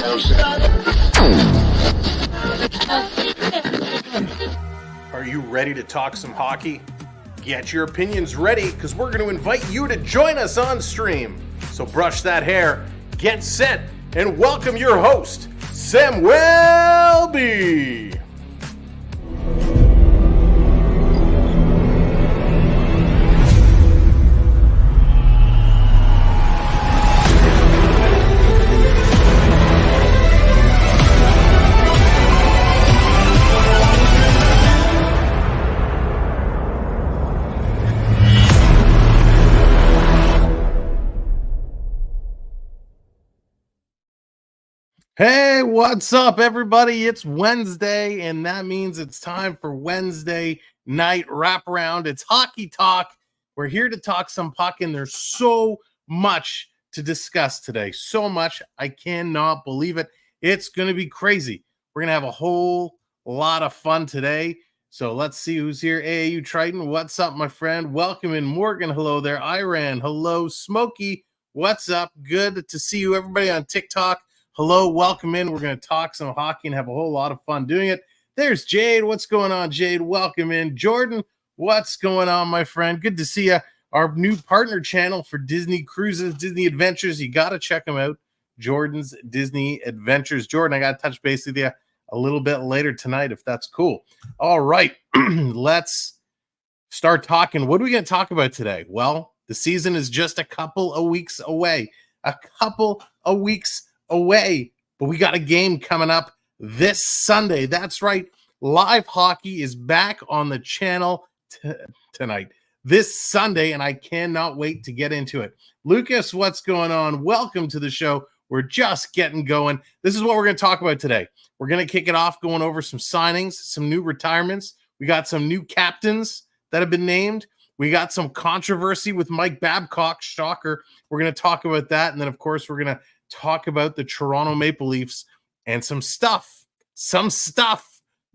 Are you ready to talk some hockey? Get your opinions ready, because we're going to invite you to join us on stream. So brush that hair, get set, and welcome your host, Samwelb12. Hey, what's up, everybody? It's Wednesday, and that means it's time for Wednesday night wraparound. It's hockey talk. We're here to talk some puck, and there's so much to discuss today. So much. I cannot believe it. It's going to be crazy. We're going to have a whole lot of fun today. So let's see who's here. AAU Triton, what's up, my friend? Welcome in, Morgan. Hello there. Iran. Hello, Smokey. What's up? Good to see you, everybody on TikTok. Hello, welcome in. We're going to talk some hockey and have a whole lot of fun doing it. There's Jade. What's going on, Jade? Welcome in. Jordan, what's going on, my friend? Good to see you. Our new partner channel for Disney Cruises, Disney Adventures. You got to check them out. Jordan's Disney Adventures. Jordan, I got to touch base with you a little bit later tonight, if that's cool. All right, let's start talking. What are we going to talk about today? Well, the season is just a couple of weeks away. Away, but we got a game coming up this Sunday. That's right, live hockey is back on the channel tonight, this Sunday, and I cannot wait to get into it. Lucas, what's going on? Welcome to the show. We're just getting going. This is what we're going to talk about today. We're going to kick it off going over some signings, some new retirements. We got some new captains that have been named. We got some controversy with Mike Babcock. Shocker. We're going to talk about that, and then, of course, we're going to talk about the Toronto Maple Leafs and some stuff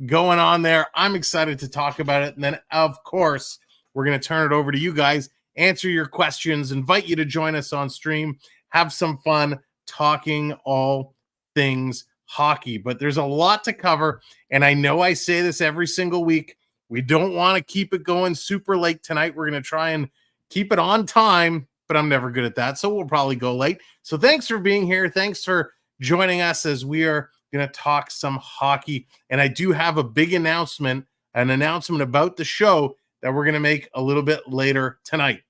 going on there. I'm excited to talk about it. And then, of course, we're going to turn it over to you guys, answer your questions, invite you to join us on stream, have some fun talking all things hockey. But there's a lot to cover, and I know I say this every single week. We don't want to keep it going super late tonight. We're going to try and keep it on time, but I'm never good at that, so we'll probably go late. So thanks for being here. Thanks for joining us as we are going to talk some hockey. And I do have a big announcement, about the show that we're going to make a little bit later tonight.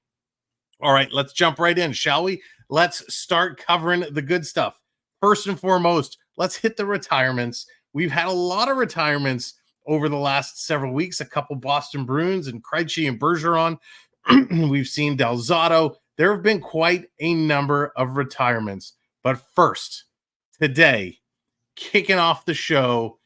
All right, let's jump right in, shall we? Let's start covering the good stuff. First and foremost, let's hit the retirements. We've had a lot of retirements over the last several weeks, a couple Boston Bruins and Krejci and Bergeron. We've seen Del Zotto. There have been quite a number of retirements. But first, today, kicking off the show,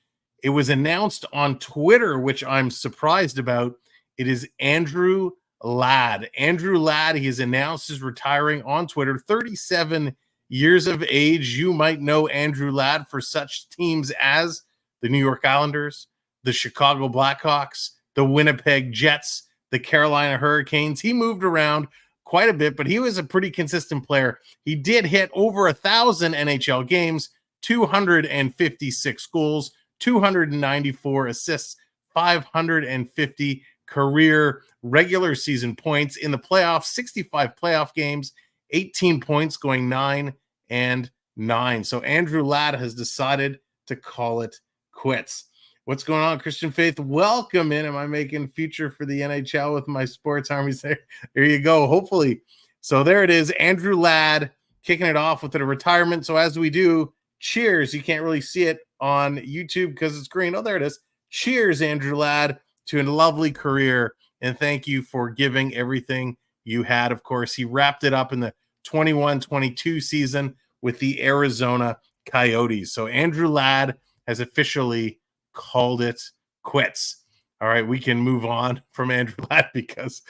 it was announced on Twitter, which I'm surprised about. It is Andrew Ladd. Andrew Ladd, he has announced his retiring on Twitter, 37 years of age. You might know Andrew Ladd for such teams as the New York Islanders, the Chicago Blackhawks, the Winnipeg Jets, the Carolina Hurricanes. He moved around quite a bit, but he was a pretty consistent player. He did hit over 1,000 NHL games, 256 goals, 294 assists, 550 career regular season points. In the playoffs, 65 playoff games, 18 points, going 9-9. So Andrew Ladd has decided to call it quits. What's going on, Christian Faith? Welcome in. Am I making future for the NHL with my sports armies there? There you go. Hopefully. So there it is. Andrew Ladd kicking it off with a retirement. So as we do, cheers. You can't really see it on YouTube because it's green. Oh, there it is. Cheers, Andrew Ladd, to a lovely career. And thank you for giving everything you had. Of course, he wrapped it up in the 21-22 season with the Arizona Coyotes. So Andrew Ladd has officially called it quits. All right, we can move on from Andrew Ladd because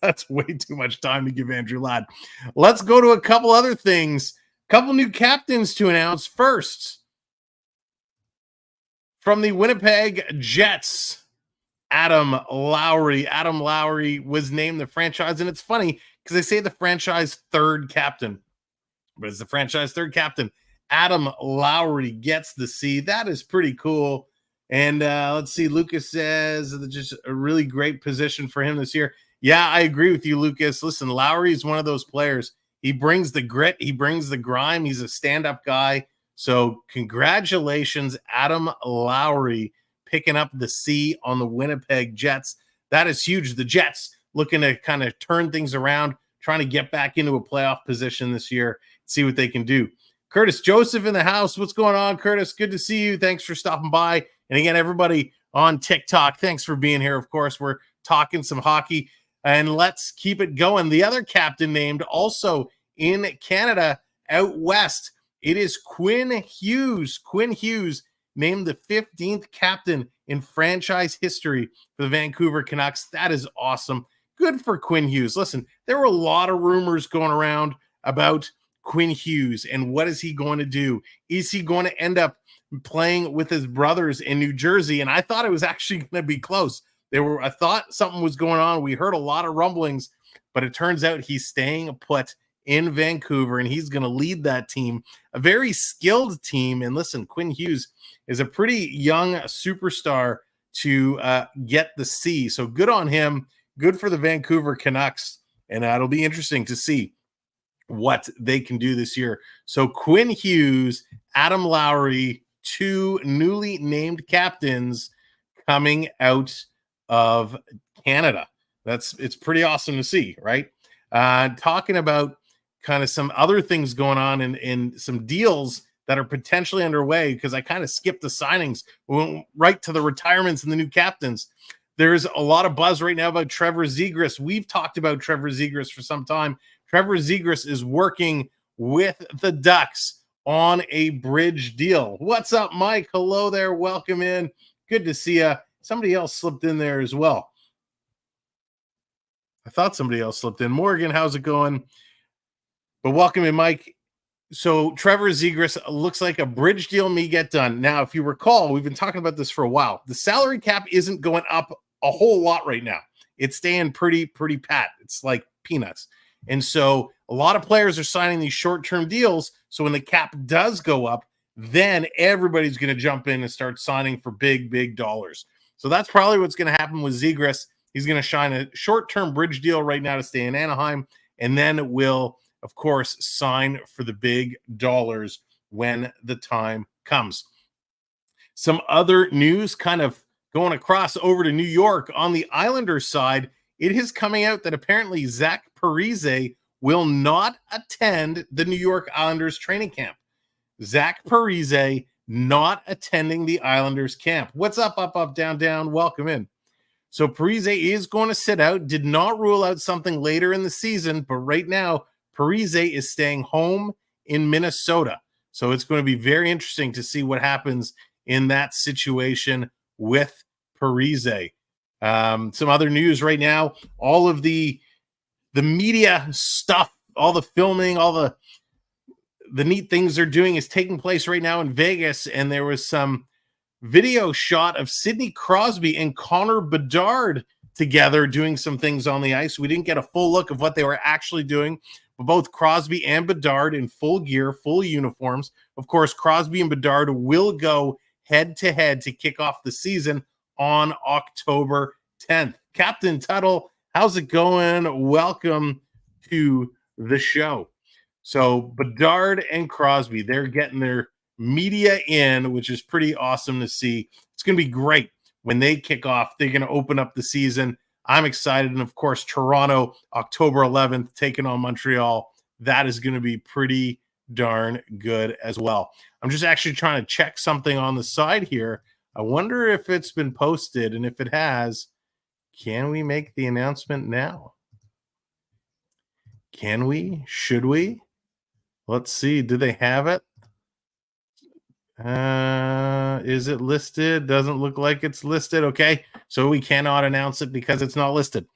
that's way too much time to give Andrew Ladd. Let's go to a couple other things. A couple new captains to announce. First, from the Winnipeg Jets, Adam Lowry. Adam Lowry was named the franchise, and it's funny because they say the franchise third captain, but it's the franchise third captain. Adam Lowry gets the C. That is pretty cool. And let's see, Lucas says just a really great position for him this year. Yeah, I agree with you, Lucas. Listen, Lowry is one of those players. He brings the grit, he brings the grime. He's a stand-up guy. So congratulations, Adam Lowry, picking up the C on the Winnipeg Jets. That is huge. The Jets looking to kind of turn things around, trying to get back into a playoff position this year, see what they can do. Curtis Joseph in the house. What's going on, Curtis? Good to see you. Thanks for stopping by. And again, everybody on TikTok, thanks for being here. Of course, we're talking some hockey, and let's keep it going. The other captain named also in Canada out west, it is Quinn Hughes. Quinn Hughes named the 15th captain in franchise history for the Vancouver Canucks. That is awesome. Good for Quinn Hughes. Listen, there were a lot of rumors going around about Quinn Hughes and what is he going to do? Is he going to end up playing with his brothers in New Jersey? And I thought it was actually going to be close. I thought something was going on. We heard a lot of rumblings, but it turns out he's staying put in Vancouver, and he's going to lead that team, a very skilled team. And listen, Quinn Hughes is a pretty young superstar to get the C. So good on him. Good for the Vancouver Canucks. And it'll be interesting to see what they can do this year. So Quinn Hughes, Adam Lowry, two newly named captains coming out of Canada. It's pretty awesome to see, right? Talking about kind of some other things going on in some deals that are potentially underway, because I kind of skipped the signings. We went right to the retirements and the new captains. There's a lot of buzz right now about Trevor Zegras. We've talked about Trevor Zegras for some time. Trevor Zegras is working with the Ducks on a bridge deal. What's up, Mike? Hello there. Welcome in. Good to see you. Somebody else slipped in there as well. I thought somebody else slipped in. Morgan, how's it going? But welcome in, Mike. So Trevor Zegras looks like a bridge deal may get done. Now, if you recall, we've been talking about this for a while. The salary cap isn't going up a whole lot right now. It's staying pretty pat. It's like peanuts. And so a lot of players are signing these short-term deals. So when the cap does go up, then everybody's going to jump in and start signing for big dollars. So that's probably what's going to happen with Zegras. He's going to sign a short-term bridge deal right now to stay in Anaheim, and then will, of course, sign for the big dollars when the time comes. Some other news kind of going across over to New York on the Islanders side. It is coming out that apparently Zach Parise will not attend the New York Islanders training camp. Zach Parise not attending the Islanders camp. What's up, down? Welcome in. So Parise is going to sit out. Did not rule out something later in the season, but right now Parise is staying home in Minnesota. So it's going to be very interesting to see what happens in that situation with Parise. Some other news right now, all of the media stuff, all the filming, all the neat things they're doing is taking place right now in Vegas. And there was some video shot of Sidney Crosby and Connor Bedard together doing some things on the ice. We didn't get a full look of what they were actually doing, but both Crosby and Bedard in full gear, full uniforms. Of course, Crosby and Bedard will go head-to-head to kick off the season on October 10th. Captain Tuttle, how's it going? Welcome to the show. So Bedard and Crosby, they're getting their media in, which is pretty awesome to see. It's going to be great when they kick off. They're going to open up the season. I'm excited. And of course, Toronto, October 11th, taking on Montreal. That is going to be pretty darn good as well. I'm just actually trying to check something on the side here. I wonder if it's been posted, and if it has, can we make the announcement now? Can we? Should we? Let's see. Do they have it? Is it listed? Doesn't look like it's listed. Okay, so we cannot announce it because it's not listed.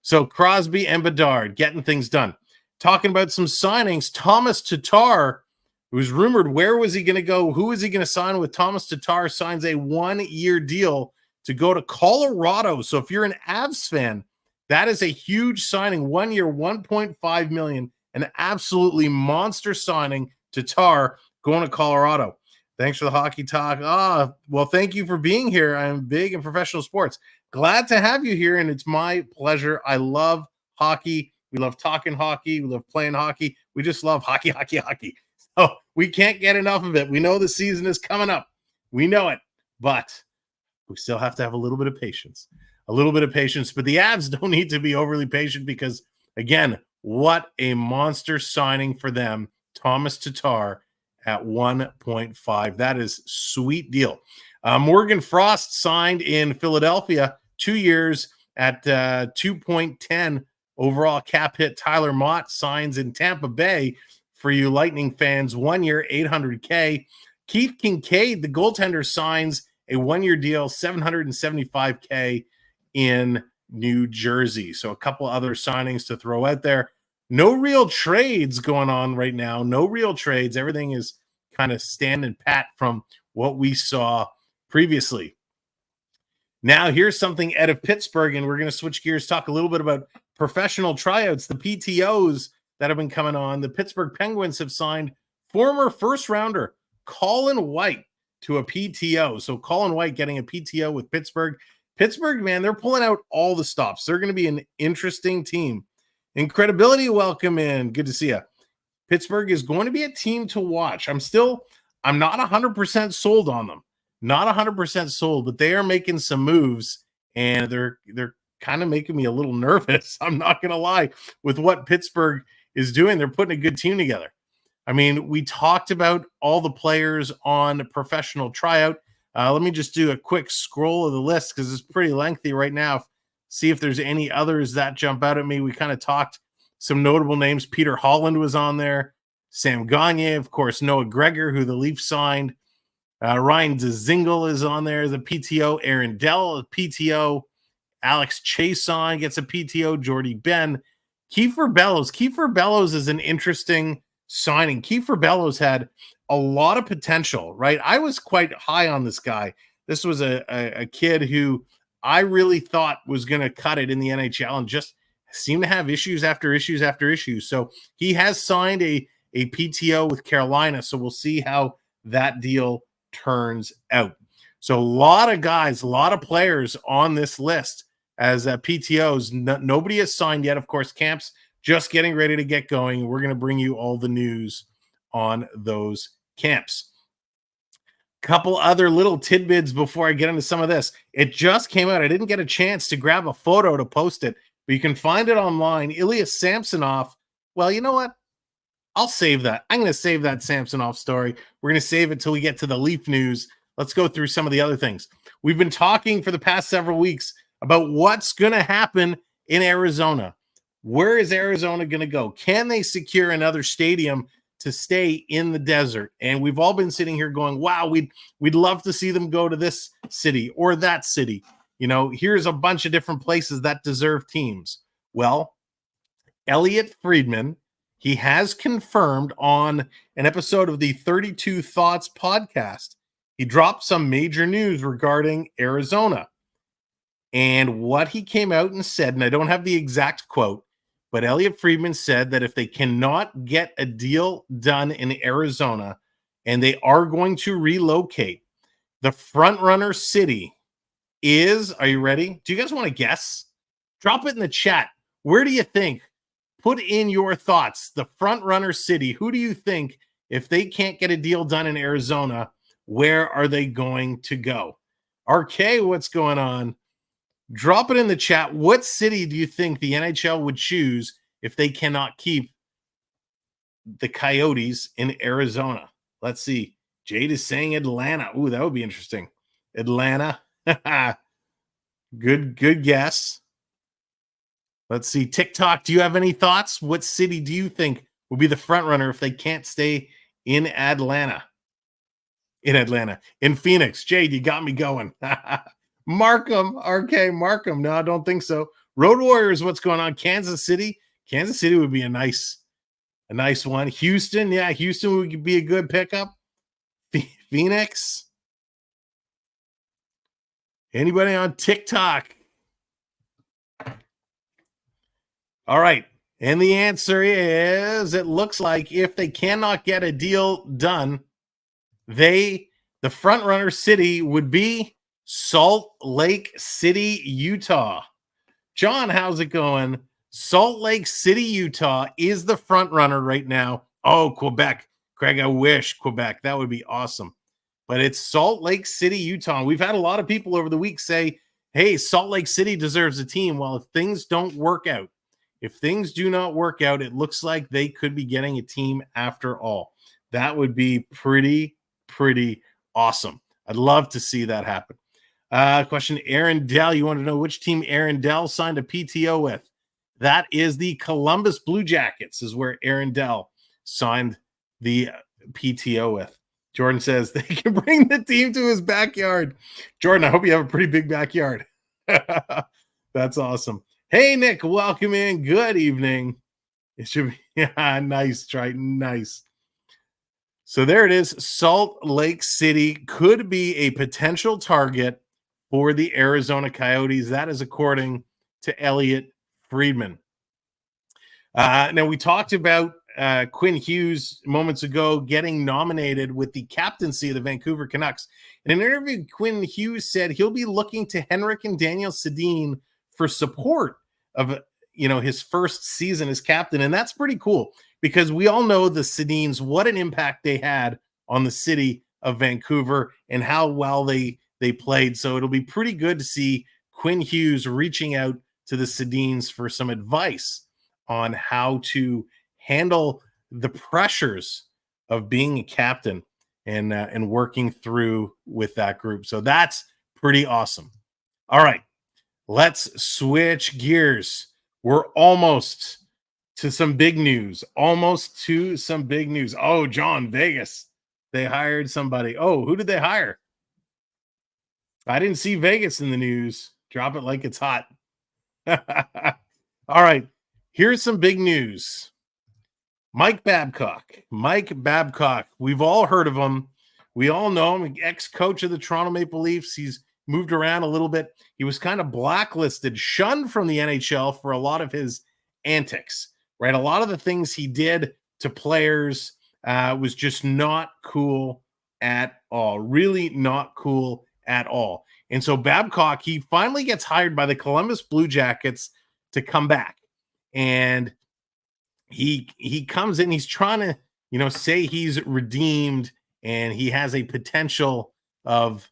So Crosby and Bedard getting things done. Talking about some signings, Thomas Tatar, who was rumored, where was he going to go? Who is he going to sign with? Thomas Tatar signs a 1-year deal to go to Colorado. So if you're an Avs fan, that is a huge signing. 1 year, $1.5 million, an absolutely monster signing Tatar going to Colorado. Thanks for the hockey talk. Well, thank you for being here. I'm big in professional sports. Glad to have you here, and it's my pleasure. I love hockey. We love talking hockey. We love playing hockey. We just love hockey, hockey, hockey. So we can't get enough of it. We know the season is coming up. We know it, but we still have to have a little bit of patience. A little bit of patience, but the Avs don't need to be overly patient because, again, what a monster signing for them. Thomas Tatar at 1.5. That is sweet deal. Morgan Frost signed in Philadelphia, 2 years at 2.10 overall cap hit. Tyler Mott signs in Tampa Bay for you Lightning fans, 1 year, $800K. Keith Kincaid, the goaltender, signs a 1 year deal, $775K in New Jersey. So a couple other signings to throw out there. No real trades going on right now. No real trades. Everything is kind of standing pat from what we saw previously. Now, here's something out of Pittsburgh, and we're going to switch gears, talk a little bit about professional tryouts, the PTOs that have been coming on. The Pittsburgh Penguins have signed former first-rounder Colin White to a PTO. So Colin White getting a PTO with Pittsburgh. Pittsburgh, man, they're pulling out all the stops. They're going to be an interesting team. Incredibility, welcome in. Good to see you. Pittsburgh is going to be a team to watch. I'm not 100% sold on them. Not 100% sold, but they are making some moves, and they're kind of making me a little nervous. I'm not going to lie with what Pittsburgh is doing. They're putting a good team together. I mean, we talked about all the players on professional tryout. Let me just do a quick scroll of the list because it's pretty lengthy right now. See if there's any others that jump out at me. We kind of talked some notable names. Peter Holland was on there. Sam Gagne, of course, Noah Gregor, who the Leafs signed. Ryan Dzingel is on there as a PTO. Aaron Dell, a PTO. Alex Chason gets a PTO. Jordy Ben. Kiefer Bellows. Kiefer Bellows is an interesting signing. Kiefer Bellows had a lot of potential, right? I was quite high on this guy. This was a kid who I really thought was going to cut it in the NHL and just seemed to have issues after issues after issues. So he has signed a PTO with Carolina. So we'll see how that deal turns out. So a lot of guys, a lot of players on this list as PTOs. Nobody has signed yet. Of course, camps just getting ready to get going. We're going to bring you all the news on those camps. Couple other little tidbits before I get into some of this. It just came out. I didn't get a chance to grab a photo to post it, but you can find it online. Ilya Samsonov. Well, you know what? I'll save that. I'm going to save that Samsonov story. We're going to save it till we get to the Leaf news. Let's go through some of the other things. We've been talking for the past several weeks about what's going to happen in Arizona. Where is Arizona going to go? Can they secure another stadium to stay in the desert? And we've all been sitting here going, wow, we'd love to see them go to this city or that city. You know, here's a bunch of different places that deserve teams. Well, Elliot Friedman, he has confirmed on an episode of the 32 Thoughts podcast. He dropped some major news regarding Arizona. And what he came out and said, and I don't have the exact quote, but Elliot Friedman said that if they cannot get a deal done in Arizona and they are going to relocate, the front runner city is, are you ready? Do you guys want to guess? Drop it in the chat. Where do you think? Put in your thoughts. The front runner city, who do you think, if they can't get a deal done in Arizona, where are they going to go? RK, what's going on? Drop it in the chat. What city do you think the NHL would choose if they cannot keep the Coyotes in Arizona? Let's see. Jade is saying Atlanta. Ooh, that would be interesting. Atlanta. Good guess. Let's see. TikTok, do you have any thoughts? What city do you think will be the front runner if they can't stay in Atlanta? In Phoenix. Jade, you got me going. Markham, RK, Markham. No, I don't think so. Road Warriors, what's going on? Kansas City. Kansas City would be a nice one. Houston, yeah, Houston would be a good pickup. Phoenix. Anybody on TikTok? All right. And the answer is, it looks like if they cannot get a deal done, the front runner city would be Salt Lake City, Utah. John, how's it going? Salt Lake City, Utah is the front runner right now. Oh, Quebec. Craig, I wish Quebec. That would be awesome. But it's Salt Lake City, Utah. We've had a lot of people over the week say, hey, Salt Lake City deserves a team. Well, if things don't work out, if things do not work out, it looks like they could be getting a team after all. That would be pretty awesome. I'd love to see that happen. Question, Aaron Dell. You want to know which team Aaron Dell signed a PTO with? That is the Columbus Blue Jackets, is where Aaron Dell signed the PTO with. Jordan says they can bring the team to his backyard. Jordan, I hope you have a pretty big backyard. That's awesome. Hey, Nick, welcome in. Good evening. It should be nice, Triton. Nice. So there it is. Salt Lake City could be a potential target for the Arizona Coyotes. That is according to Elliot Friedman. Now, we talked about Quinn Hughes moments ago getting nominated with the captaincy of the Vancouver Canucks. In an interview, Quinn Hughes said he'll be looking to Henrik and Daniel Sedin for support of his first season as captain. And that's pretty cool because we all know the Sedins, what an impact they had on the city of Vancouver and how well they played. So it'll be pretty good to see Quinn Hughes reaching out to the Sedins for some advice on how to handle the pressures of being a captain and working through with that group. So that's pretty awesome. All right, let's switch gears. We're almost to some big news. Oh, John, Vegas. They hired somebody. Oh, who did they hire? I didn't see Vegas in the news. Drop it like it's hot. All right. Here's some big news. Mike Babcock. We've all heard of him. We all know him, ex-coach of the Toronto Maple Leafs. He's moved around a little bit. He was kind of blacklisted, shunned from the NHL for a lot of his antics, right? A lot of the things he did to players was just not cool at all. Really not cool at all. And so Babcock, he finally gets hired by the Columbus Blue Jackets to come back. And he comes in, he's trying to, say he's redeemed and he has a potential of,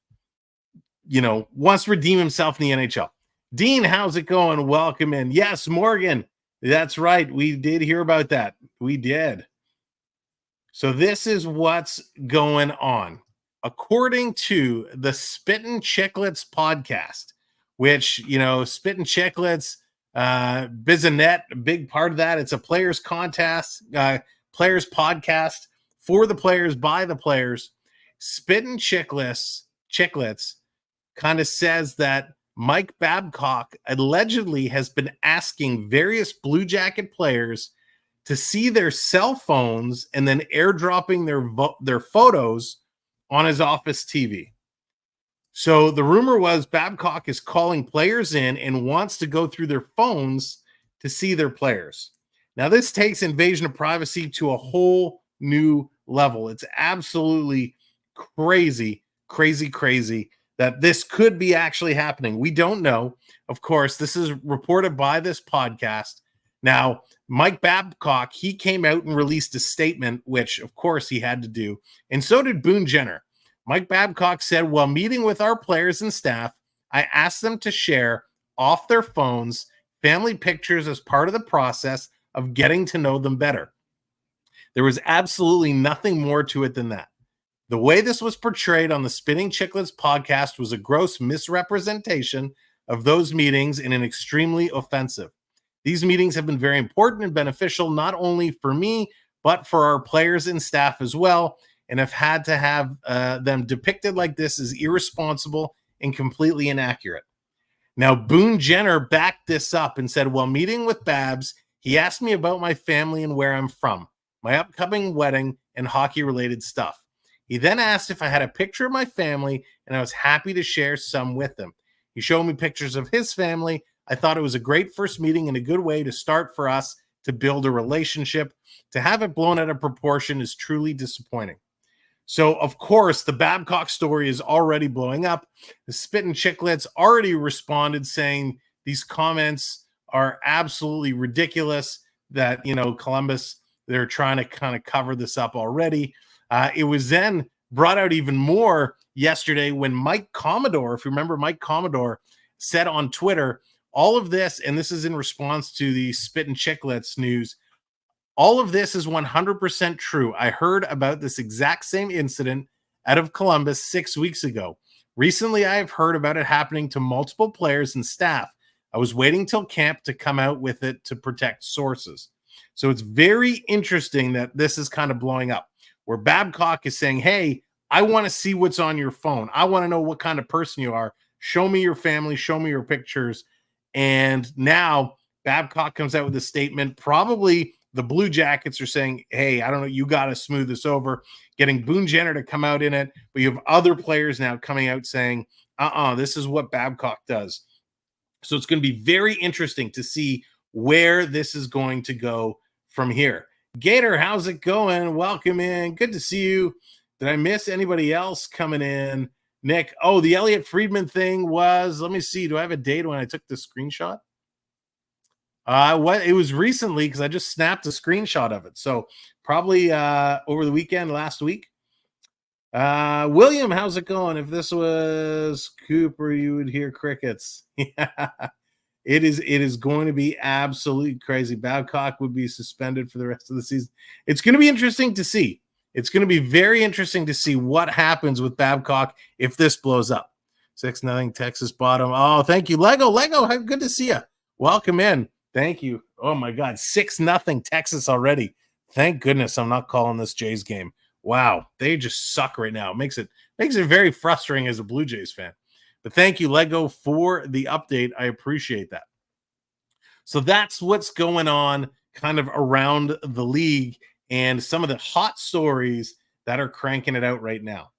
wants to redeem himself in the NHL. Dean, how's it going? Welcome in. Yes, Morgan. That's right. We did hear about that. We did. So this is what's going on. According to the Spittin' Chicklets podcast, which, Spittin' Chicklets, Bizanet, a big part of that. It's a players contest, players podcast for the players, by the players. Spittin' Chicklets kind of says that Mike Babcock allegedly has been asking various Blue Jacket players to see their cell phones and then airdropping their photos on his office TV. So the rumor was Babcock is calling players in and wants to go through their phones to see their players. Now, this takes invasion of privacy to a whole new level. It's absolutely crazy that this could be actually happening. We don't know. Of course, this is reported by this podcast. Now, Mike Babcock, he came out and released a statement, which, of course, he had to do. And so did Boone Jenner. Mike Babcock said, while meeting with our players and staff, I asked them to share off their phones family pictures as part of the process of getting to know them better. There was absolutely nothing more to it than that. The way this was portrayed on the Spittin' Chicklets podcast was a gross misrepresentation of those meetings and an extremely offensive. These meetings have been very important and beneficial, not only for me, but for our players and staff as well, and have had to have them depicted like this is irresponsible and completely inaccurate. Now, Boone Jenner backed this up and said, while meeting with Babs, he asked me about my family and where I'm from, my upcoming wedding, and hockey-related stuff. He then asked if I had a picture of my family, and I was happy to share some with him. He showed me pictures of his family. I thought it was a great first meeting and a good way to start for us to build a relationship. To have it blown out of proportion is truly disappointing. So, of course, the Babcock story is already blowing up. The Spit and Chicklets already responded saying these comments are absolutely ridiculous, that, Columbus, they're trying to kind of cover this up already. It was then brought out even more yesterday when Mike Commodore, if you remember, Mike Commodore said on Twitter, all of this, and this is in response to the Spit and Chicklets news, all of this is 100% true. I heard about this exact same incident out of Columbus 6 weeks ago. Recently, I have heard about it happening to multiple players and staff. I was waiting till camp to come out with it to protect sources. So it's very interesting that this is kind of blowing up, where Babcock is saying, hey, I want to see what's on your phone. I want to know what kind of person you are. Show me your family. Show me your pictures. And now Babcock comes out with a statement. Probably the Blue Jackets are saying, hey, I don't know, you got to smooth this over. Getting Boone Jenner to come out in it. But you have other players now coming out saying, this is what Babcock does. So it's going to be very interesting to see where this is going to go from here. Gator, how's it going? Welcome in. Good to see you. Did I miss anybody else coming in? Nick, the Elliot Friedman thing was, let me see. Do I have a date when I took the screenshot? It was recently, because I just snapped a screenshot of it. So probably over the weekend, last week. William, how's it going? If this was Cooper, you would hear crickets. Yeah. It is going to be absolutely crazy. Babcock would be suspended for the rest of the season. It's going to be interesting to see. It's going to be very interesting to see what happens with Babcock if this blows up. 6-0 Texas bottom. Oh, thank you. Lego, good to see you. Welcome in. Thank you. Oh, my God. 6-0 Texas already. Thank goodness I'm not calling this Jays game. Wow. They just suck right now. It makes it very frustrating as a Blue Jays fan. But thank you, Lego, for the update. I appreciate that. So that's what's going on kind of around the league and some of the hot stories that are cranking it out right now.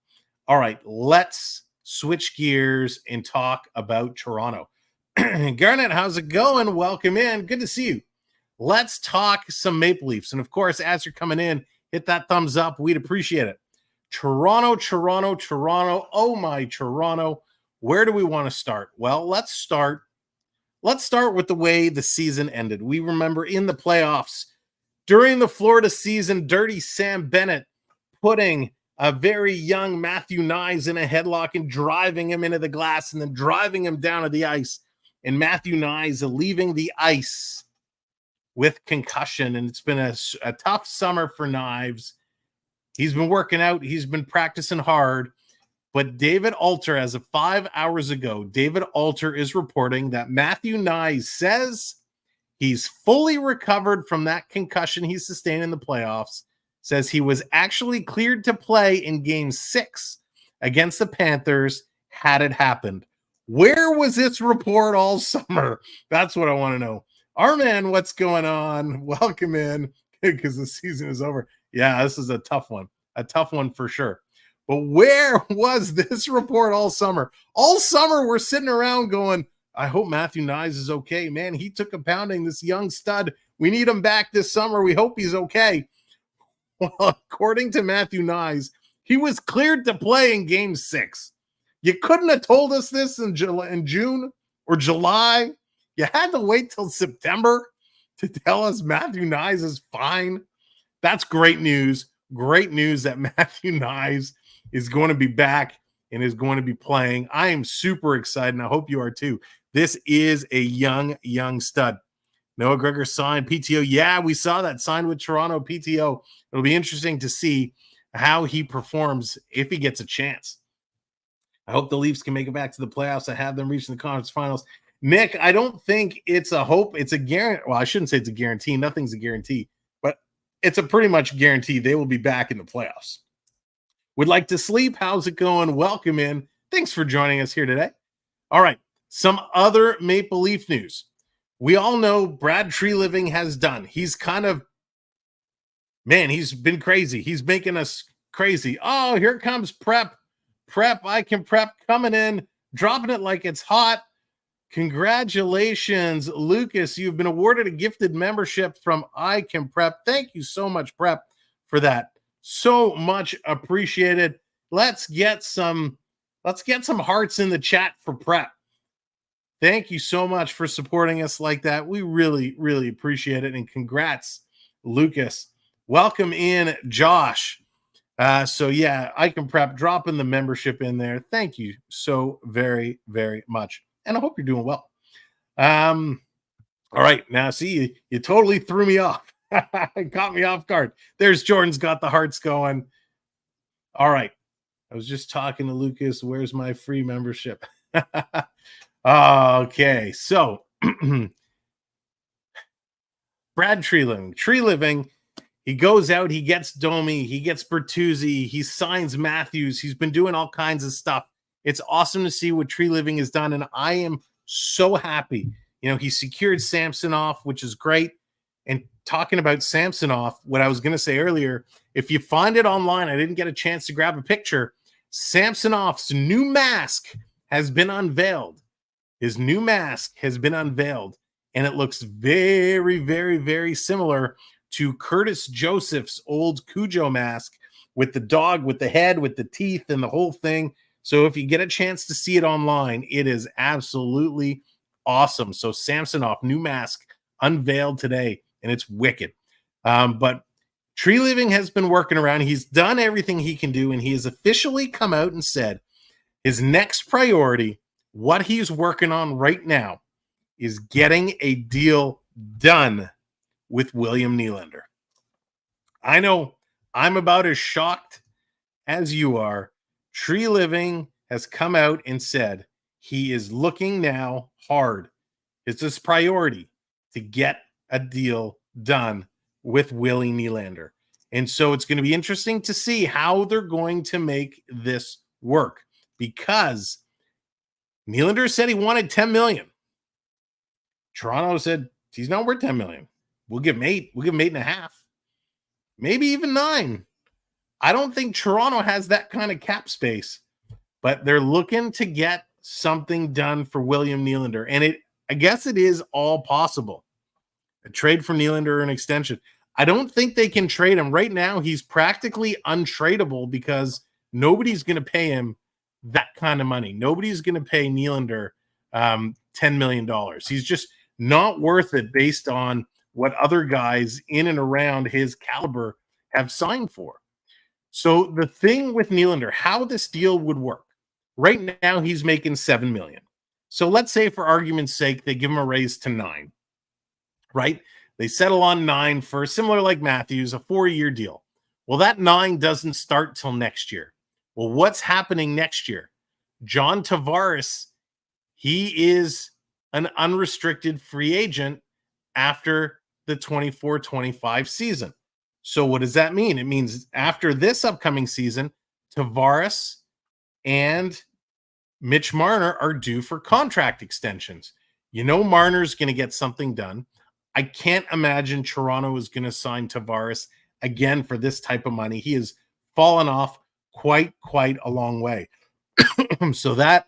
All right, let's switch gears and talk about Toronto. Garnett, how's it going? Welcome in. Good to see you. Let's talk some Maple Leafs. And of course, as you're coming in, hit that thumbs up. We'd appreciate it. Toronto. Oh, my Toronto. Where do we want to start? Well, let's start with the way the season ended. We remember in the playoffs, during the Florida season, Dirty Sam Bennett putting a very young Matthew Knies in a headlock and driving him into the glass and then driving him down to the ice. And Matthew Knies leaving the ice with concussion. And it's been a tough summer for Knives. He's been working out. He's been practicing hard. But David Alter, as of 5 hours ago, David Alter is reporting that Matthew Knies says he's fully recovered from that concussion he sustained in the playoffs, says he was actually cleared to play in Game 6 against the Panthers had it happened. Where was this report all summer? That's what I want to know. Our man, what's going on? Welcome in, because the season is over. Yeah, this is a tough one for sure. But where was this report all summer? All summer, we're sitting around going, I hope Matthew Knies is okay. Man, he took a pounding, this young stud. We need him back this summer. We hope he's okay. Well, according to Matthew Knies, he was cleared to play in Game 6. You couldn't have told us this in June or July. You had to wait till September to tell us Matthew Knies is fine. That's great news. Great news that Matthew Knies is going to be back and is going to be playing. I am super excited, and I hope you are too. This is a young stud. Noah Gregor signed PTO. Yeah, we saw that signed with Toronto PTO. It'll be interesting to see how he performs if he gets a chance. I hope the Leafs can make it back to the playoffs. I have them reaching the conference finals. Nick, I don't think it's a hope. It's a guarantee. Well, I shouldn't say it's a guarantee. Nothing's a guarantee, but it's a pretty much guarantee they will be back in the playoffs. Would like to sleep. How's it going? Welcome in. Thanks for joining us here today. All right. Some other Maple Leaf news. We all know Brad Treliving has done. He's kind of, man, he's been crazy. He's making us crazy. Oh, here comes Prep. I can Prep coming in, dropping it like it's hot. Congratulations, Lucas. You've been awarded a gifted membership from I Can Prep. Thank you so much, Prep, for that. So much appreciated. Let's get some hearts in the chat for Prep. Thank you so much for supporting us like that. We really, really appreciate it. And congrats, Lucas. Welcome in, Josh. So yeah, I Can Prep, dropping the membership in there. Thank you so very, very much. And I hope you're doing well. All right, now see, you totally threw me off. Caught me off guard. There's Jordan's got the hearts going. All right. I was just talking to Lucas. Where's my free membership? Okay, so Brad Tree Living, he goes out, he gets Domi, he gets Bertuzzi, he signs Matthews. He's been doing all kinds of stuff. It's awesome to see what Tree Living has done, and I am so happy. You know, he secured Samsonov, which is great. And talking about Samsonov, what I was going to say earlier, if you find it online, I didn't get a chance to grab a picture. Samsonov's new mask has been unveiled. His new mask has been unveiled, and it looks very, very, very similar to Curtis Joseph's old Cujo mask with the dog, with the head, with the teeth, and the whole thing. So if you get a chance to see it online, it is absolutely awesome. So Samsonov, new mask unveiled today, and it's wicked. But Tree Living has been working around. He's done everything he can do, and he has officially come out and said his next priority, what he's working on right now, is getting a deal done with William Nylander. I know I'm about as shocked as you are. Tree Living has come out and said he is looking now hard. It's his priority to get a deal done with Willie Nylander. And so it's going to be interesting to see how they're going to make this work, because Nylander said he wanted 10 million. Toronto said he's not worth 10 million. We'll give him 8. We'll give him 8.5. Maybe even 9. I don't think Toronto has that kind of cap space, but they're looking to get something done for William Nylander. And I guess it is all possible. A trade for Nylander or an extension. I don't think they can trade him. Right now, he's practically untradeable because nobody's going to pay him that kind of money. Nobody's going to pay Nylander $10 million. He's just not worth it based on what other guys in and around his caliber have signed for. So the thing with Nylander, how this deal would work, right now he's making $7 million. So let's say, for argument's sake, they give him a raise to 9, right? They settle on 9 for, similar like Matthews, a 4-year deal. Well, that 9 doesn't start till next year. Well, what's happening next year? John Tavares, he is an unrestricted free agent after the 24-25 season. So what does that mean? It means after this upcoming season, Tavares and Mitch Marner are due for contract extensions. You know Marner's going to get something done. I can't imagine Toronto is going to sign Tavares again for this type of money. He has fallen off quite a long way. So that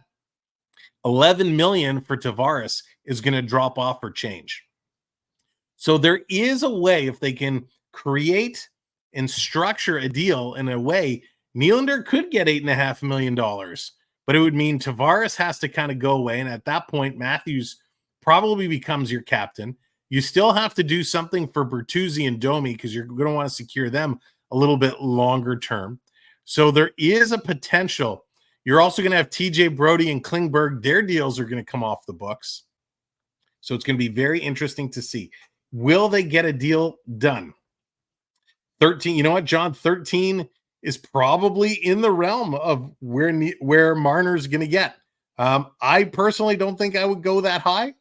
$11 million for Tavares is going to drop off or change. So there is a way, if they can create and structure a deal in a way, Nylander could get $8.5 million, but it would mean Tavares has to kind of go away. And at that point, Matthews probably becomes your captain. You still have to do something for Bertuzzi and Domi because you're going to want to secure them a little bit longer term. So there is a potential. You're also going to have TJ Brody and Klingberg. Their deals are going to come off the books. So it's going to be very interesting to see. Will they get a deal done? 13, you know what, John? 13 is probably in the realm of where Marner's going to get. I personally don't think I would go that high,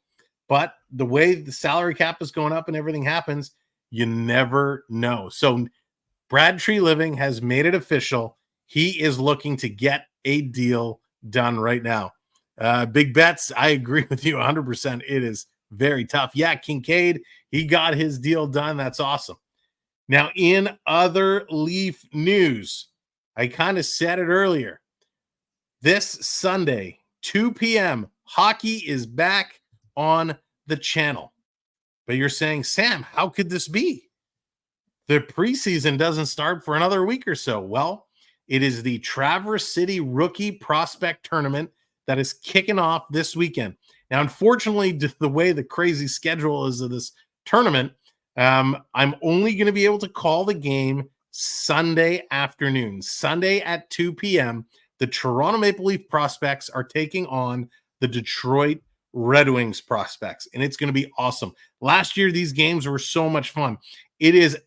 but the way the salary cap is going up and everything happens, you never know. So Brad Tree Living has made it official. He is looking to get a deal done right now. Big bets, I agree with you 100%. It is very tough. Yeah, Kincaid, he got his deal done. That's awesome. Now, in other Leaf news, I kind of said it earlier. This Sunday, 2 p.m., Hockey is back on the channel. But you're saying, Sam, how could this be? The preseason doesn't start for another week or so. Well, it is the Traverse City Rookie Prospect Tournament that is kicking off this weekend. Now, unfortunately, the way the crazy schedule is of this tournament, I'm only going to be able to call the game Sunday afternoon. Sunday at 2 p.m., the Toronto Maple Leaf Prospects are taking on the Detroit Red Wings Prospects, and it's going to be awesome. Last year, these games were so much fun. It is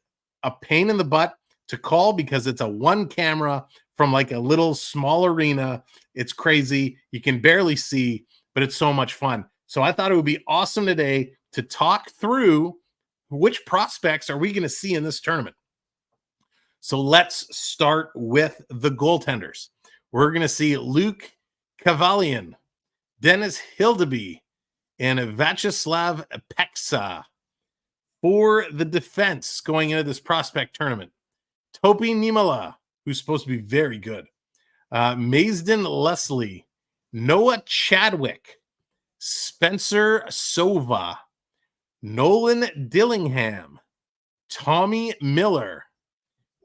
a pain in the butt to call because it's a one camera from like a little small arena. It's crazy. You can barely see, but it's so much fun. So I thought it would be awesome today to talk through which prospects are we going to see in this tournament. So let's start with the goaltenders. We're going to see Luke Kavalian, Dennis Hildeby, and Vyacheslav Peksa. For the defense going into this prospect tournament, Topi Nimala, who's supposed to be very good, Maisden Leslie, Noah Chadwick, Spencer Sova, Nolan Dillingham, Tommy Miller,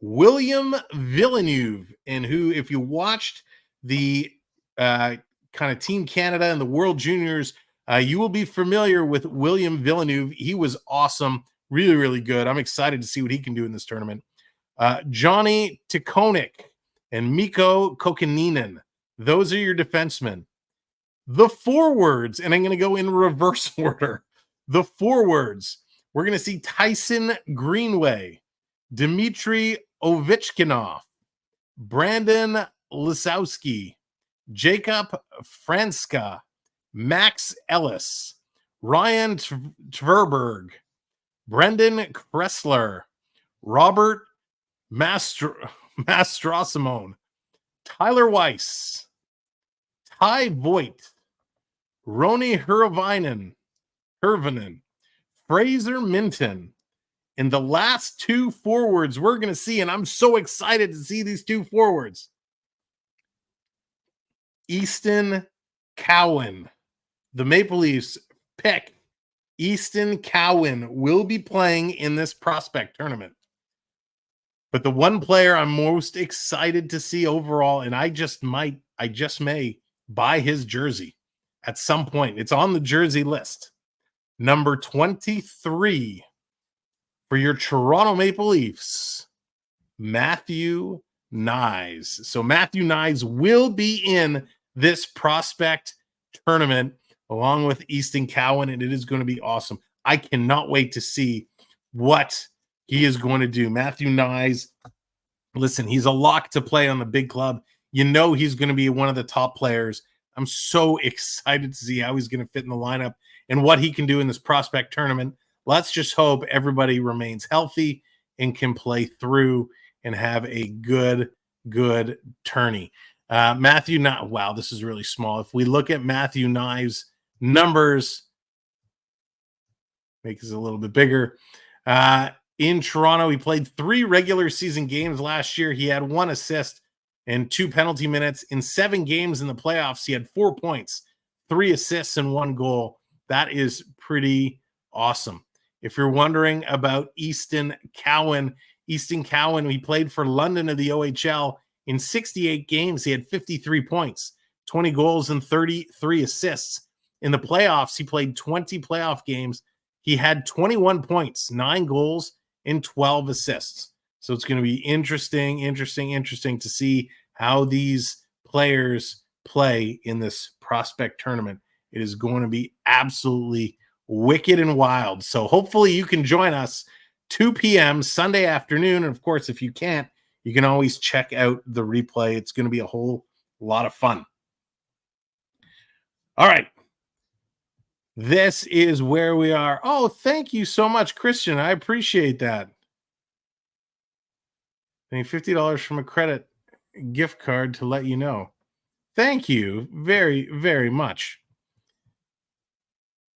William Villeneuve, and who, if you watched the kind of Team Canada and the World Juniors, you will be familiar with William Villeneuve. He was awesome, really, really good. I'm excited to see what he can do in this tournament. Johnny Tikonik and Mikko Kokoninen. Those are your defensemen. The forwards, and I'm going to go in reverse order. The forwards, we're going to see Tyson Greenway, Dmitry Ovechkinov, Brandon Lisowski, Jacob Franska, Max Ellis, Ryan Tverberg, Brendan Kressler, Robert Mastrosimone, Tyler Weiss, Ty Voigt, Roni Hervinen, Fraser Minton. And the last two forwards we're going to see, and I'm so excited to see these two forwards, Easton Cowan. The Maple Leafs pick Easton Cowan will be playing in this prospect tournament. But the one player I'm most excited to see overall, and I just may buy his jersey at some point. It's on the jersey list. Number 23 for your Toronto Maple Leafs, Matthew Knies. So Matthew Knies will be in this prospect tournament along with Easton Cowan, and it is going to be awesome. I cannot wait to see what he is going to do. Matthew Knies, listen, he's a lock to play on the big club. You know he's going to be one of the top players. I'm so excited to see how he's going to fit in the lineup and what he can do in this prospect tournament. Let's just hope everybody remains healthy and can play through and have a good tourney. Matthew Knies, wow, this is really small. If we look at Matthew Knies' numbers, make this a little bit bigger. In Toronto, he played 3 regular season games last year. He had 1 assist and 2 penalty minutes. In 7 games in the playoffs, he had 4 points, 3 assists, and 1 goal. That is pretty awesome. If you're wondering about Easton Cowan, he played for London of the OHL. In 68 games, he had 53 points, 20 goals, and 33 assists. In the playoffs, he played 20 playoff games. He had 21 points, 9 goals, and 12 assists. So it's going to be interesting to see how these players play in this prospect tournament. It is going to be absolutely wicked and wild. So hopefully you can join us 2 p.m. Sunday afternoon. And of course, if you can't, you can always check out the replay. It's going to be a whole lot of fun. All right. This is where we are. Oh, thank you so much, Christian. I appreciate that. I need $50 from a credit gift card to let you know. Thank you very, very much.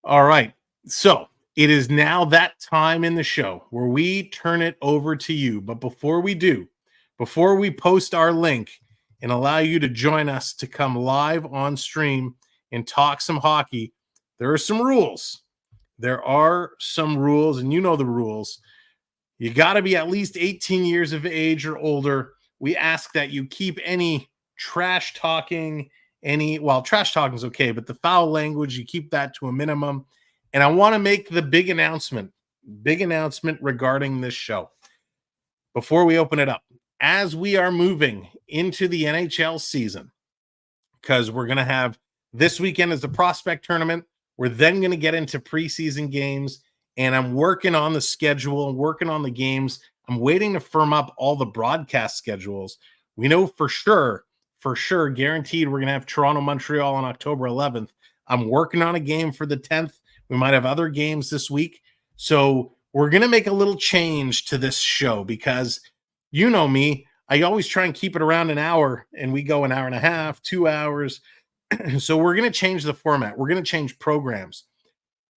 All right. So it is now that time in the show where we turn it over to you. But before we do, before we post our link and allow you to join us to come live on stream and talk some hockey, there are some rules. There are some rules, and you know the rules. You got to be at least 18 years of age or older. We ask that you keep any trash talking, trash talking is okay, but the foul language, you keep that to a minimum. And I want to make the big announcement regarding this show before we open it up. As we are moving into the NHL season, because we're going to have this weekend as the prospect tournament, we're then going to get into preseason games, and I'm working on the schedule, working on the games. I'm waiting to firm up all the broadcast schedules. We know for sure, guaranteed, we're going to have Toronto, Montreal on October 11th. I'm working on a game for the 10th. We might have other games this week. So we're going to make a little change to this show because you know me, I always try and keep it around an hour, and we go an hour and a half, 2 hours. So we're going to change the format. We're going to change programs.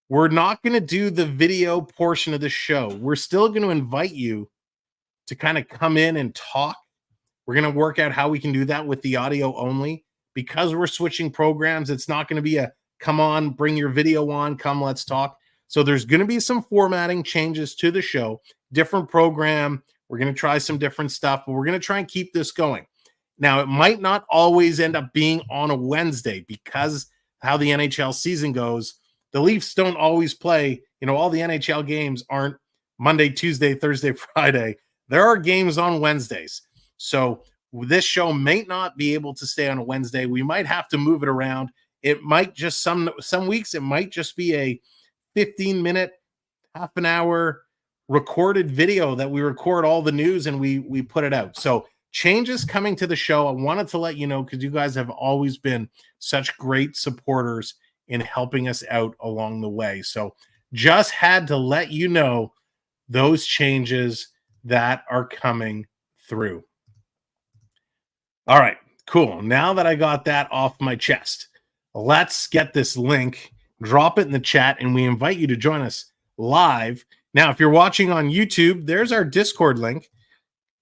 We're not going to do the video portion of the show. We're still going to invite you to kind of come in and talk. We're going to work out how we can do that with the audio only. Because we're switching programs, it's not going to be a come on, bring your video on, come, let's talk. So there's going to be some formatting changes to the show, different program. We're going to try some different stuff, but we're going to try and keep this going. Now, it might not always end up being on a Wednesday because how the NHL season goes. The Leafs don't always play. All the NHL games aren't Monday, Tuesday, Thursday, Friday. There are games on Wednesdays. So this show may not be able to stay on a Wednesday. We might have to move it around. It might just some weeks, it might just be a 15-minute, half an hour recorded video that we record all the news and we put it out. So changes coming to the show. I wanted to let you know because you guys have always been such great supporters in helping us out along the way. So just had to let you know those changes that are coming through. All right, cool. Now that I got that off my chest, let's get this link, drop it in the chat, and we invite you to join us live. Now, if you're watching on YouTube, there's our Discord link.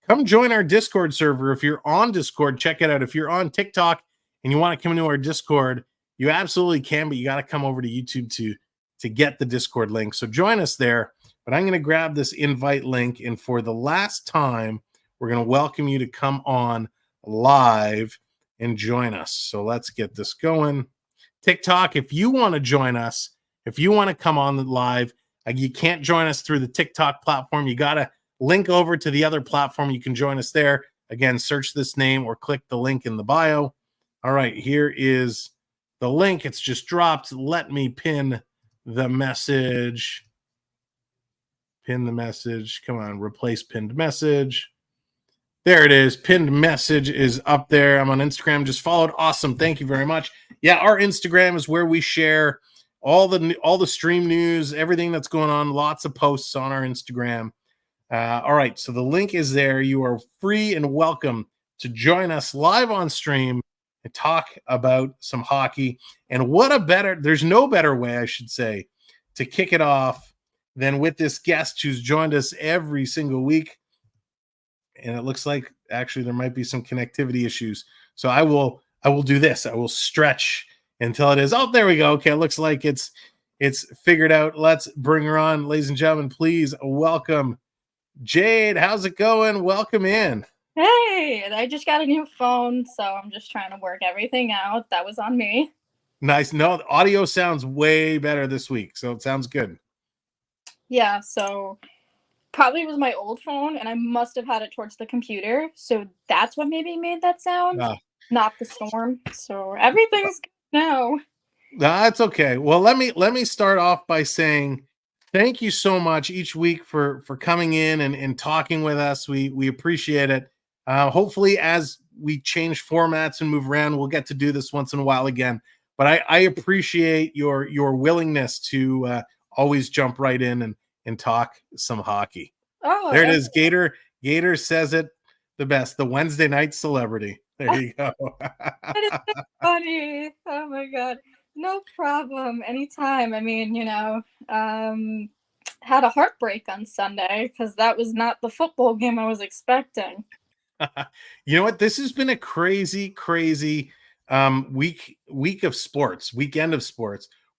Come join our Discord server. If you're on Discord, check it out. If you're on TikTok and you want to come into our Discord, you absolutely can, but you got to come over to YouTube to get the Discord link. So join us there. But I'm going to grab this invite link, and for the last time, we're going to welcome you to come on live and join us. So let's get this going. TikTok, if you want to join us, if you want to come on live, you can't join us through the TikTok platform. You got to link over to the other platform. You can join us there. Again, search this name or click the link in the bio. All right, here is the link. It's just dropped. Let me pin the message. Pin the message. Come on, replace pinned message. There it is. Pinned message is up there. I'm on Instagram. Just followed. Awesome. Thank you very much. Yeah, our Instagram is where we share all the stream news, everything that's going on. Lots of posts on our Instagram. All right, so the link is there. You are free and welcome to join us live on stream and talk about some hockey. And there's no better way, I should say, to kick it off than with this guest who's joined us every single week. And it looks like actually there might be some connectivity issues. So I will do this. I will stretch until it is. Oh, there we go. Okay, it looks like it's figured out. Let's bring her on, ladies and gentlemen. Please welcome Jade. How's it going? Welcome in. Hey, I just got a new phone, so I'm just trying to work everything out. That was on me. Nice. No, the audio sounds way better this week, so it sounds good. Yeah, so probably was my old phone, and I must have had it towards the computer, so that's what maybe made that sound, not the storm. So everything's good now. That's okay. Well, let me start off by saying thank you so much each week for coming in and talking with us. We appreciate it. Hopefully, as we change formats and move around, we'll get to do this once in a while again. But I appreciate your willingness to always jump right in and talk some hockey. Oh, there it is. Gator says it the best. The Wednesday night celebrity. There you go. That is so funny. Oh my God. No problem. Anytime. I mean, had a heartbreak on Sunday because that was not the football game I was expecting. You know what? This has been a crazy weekend of sports,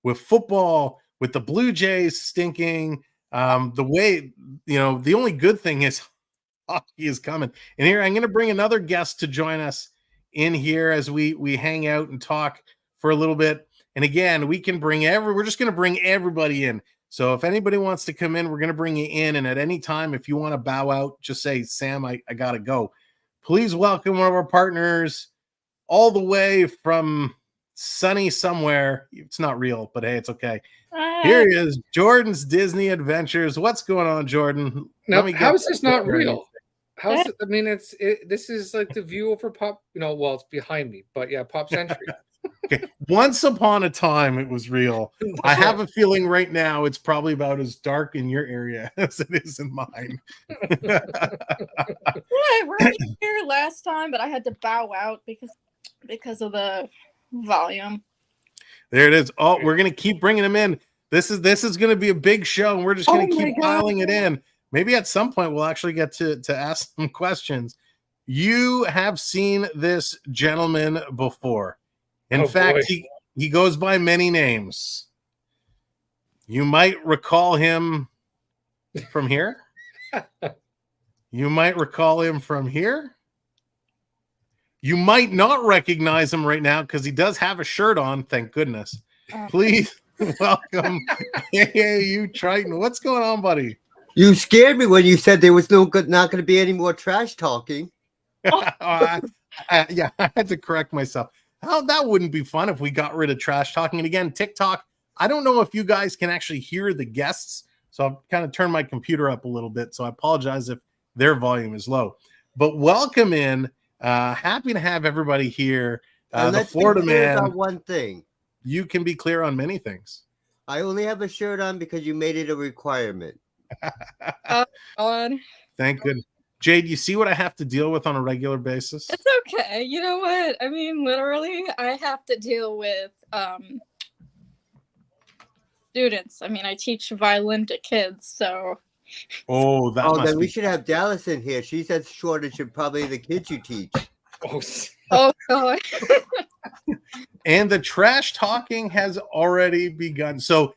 with football, with the Blue Jays stinking. The way, the only good thing is hockey is coming. And here I'm going to bring another guest to join us in here as we hang out and talk for a little bit. And again, we're just going to bring everybody in. So if anybody wants to come in, we're going to bring you in. And at any time, if you want to bow out, just say, Sam, I got to go. Please welcome one of our partners all the way from sunny somewhere. It's not real, but hey, it's okay. Here he is, Jordan's Disney Adventures. What's going on, Jordan? Now, how is this not real? How's it? I mean, this is like the view over Pop. Well, it's behind me, but yeah, Pop Century. Okay. Once upon a time, it was real. I have a feeling right now it's probably about as dark in your area as it is in mine. Yeah, we're here last time, but I had to bow out because of the volume. There it is. Oh, we're gonna keep bringing them in. This is gonna be a big show, and we're just gonna keep piling it in. Maybe at some point we'll actually get to ask some questions. You have seen this gentleman before. In fact, he goes by many names. You might recall him from here. You might recall him from here. You might not recognize him right now because he does have a shirt on. Thank goodness. Please welcome you Triton. What's going on, buddy? You scared me when you said there was not going to be any more trash talking. I had to correct myself. That wouldn't be fun if we got rid of trash talking. And again, TikTok, I don't know if you guys can actually hear the guests, so I've kind of turned my computer up a little bit, so I apologize if their volume is low. But welcome in. Happy to have everybody here. The Florida man. On one thing. You can be clear on many things. I only have a shirt on because you made it a requirement. Thank goodness. Jade, you see what I have to deal with on a regular basis? It's okay. You know what? I mean, literally, I have to deal with students. I mean, I teach violin to kids, so. Then we should have Dallas in here. She's as shortage of probably the kids you teach. Oh God. And the trash talking has already begun. So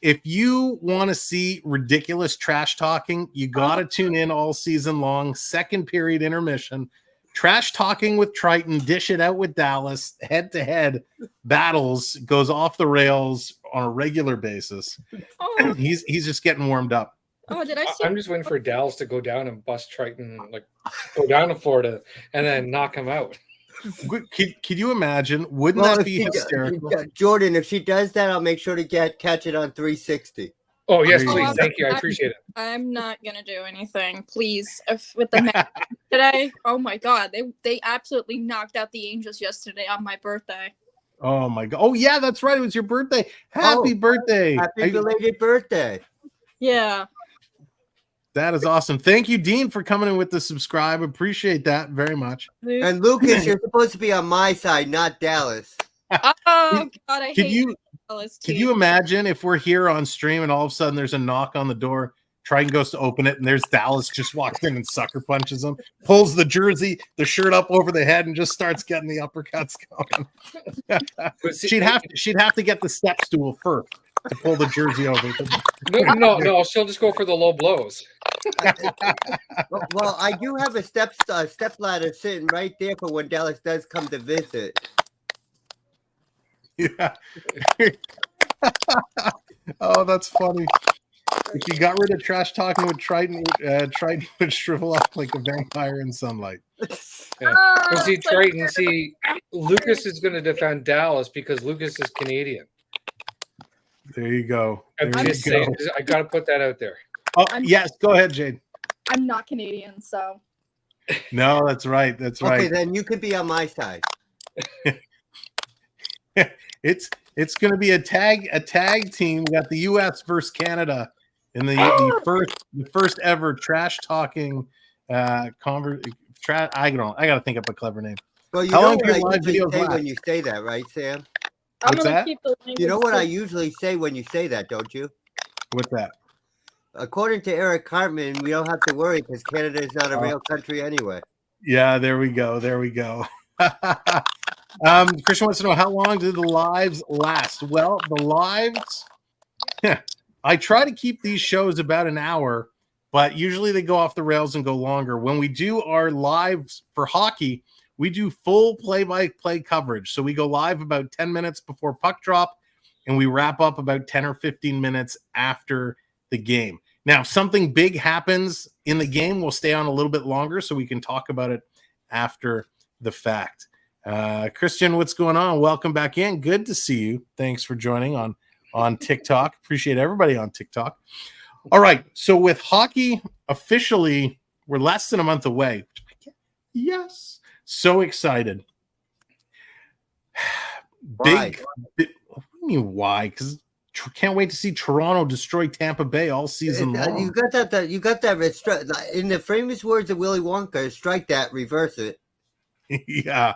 if you want to see ridiculous trash talking, you got to tune in all season long. Second period intermission. Trash talking with Triton, dish it out with Dallas. Head-to-head battles goes off the rails on a regular basis. He's just getting warmed up. I'm just waiting for Dallas to go down and bust Triton, like go down to Florida and then knock him out. Could you imagine? Wouldn't that be hysterical? Jordan, if she does that, I'll make sure to catch it on 360. Oh, yes, please. Thank you. I appreciate it. I'm not going to do anything, please. With the match today, oh my God. They absolutely knocked out the Angels yesterday on my birthday. Oh my God. Oh, yeah, that's right. It was your birthday. Happy birthday. Happy belated birthday. Yeah. That is awesome. Thank you, Dean, for coming in with the subscribe. Appreciate that very much. And Lucas, you're supposed to be on my side, not Dallas. Oh God, I hate Dallas too. Can you imagine if we're here on stream and all of a sudden there's a knock on the door, Triton goes to open it, and there's Dallas just walks in and sucker punches him, pulls the jersey, the shirt up over the head, and just starts getting the uppercuts going. She'd have to get the step stool first to pull the jersey over. No, she'll just go for the low blows. Well, I do have a step ladder sitting right there for when Dallas does come to visit. Yeah. Oh, that's funny. If you got rid of trash talking with Triton, Triton would shrivel up like a vampire in sunlight. Yeah. Triton, Lucas is going to defend Dallas because Lucas is Canadian. There you go. I'm just saying, I got to put that out there. Oh, yes, go ahead, Jade. I'm not Canadian, so. No, that's right. That's right. Okay, then you could be on my side. It's going to be a tag team. We got the U.S. versus Canada in the first ever trash talking I got to think up a clever name. Well, you know what I usually say when you say that, right, Sam? What's that? You know what I usually say when you say that, don't you? What's that? According to Eric Cartman, we don't have to worry because Canada is not a real country anyway. Yeah, there we go. Christian wants to know, how long do the lives last? Well, the lives, I try to keep these shows about an hour, but usually they go off the rails and go longer. When we do our lives for hockey, we do full play-by-play coverage. So we go live about 10 minutes before puck drop, and we wrap up about 10 or 15 minutes after the game. Now, if something big happens in the game, we'll stay on a little bit longer so we can talk about it after the fact. Christian, what's going on? Welcome back in. Good to see you. Thanks for joining on TikTok. Appreciate everybody on TikTok. All right. So with hockey officially, we're less than a month away. Yes. So excited. Why? What do you mean why? Because can't wait to see Toronto destroy Tampa Bay all season long. You got that. In the famous words of Willy Wonka, strike that, reverse it. Yeah,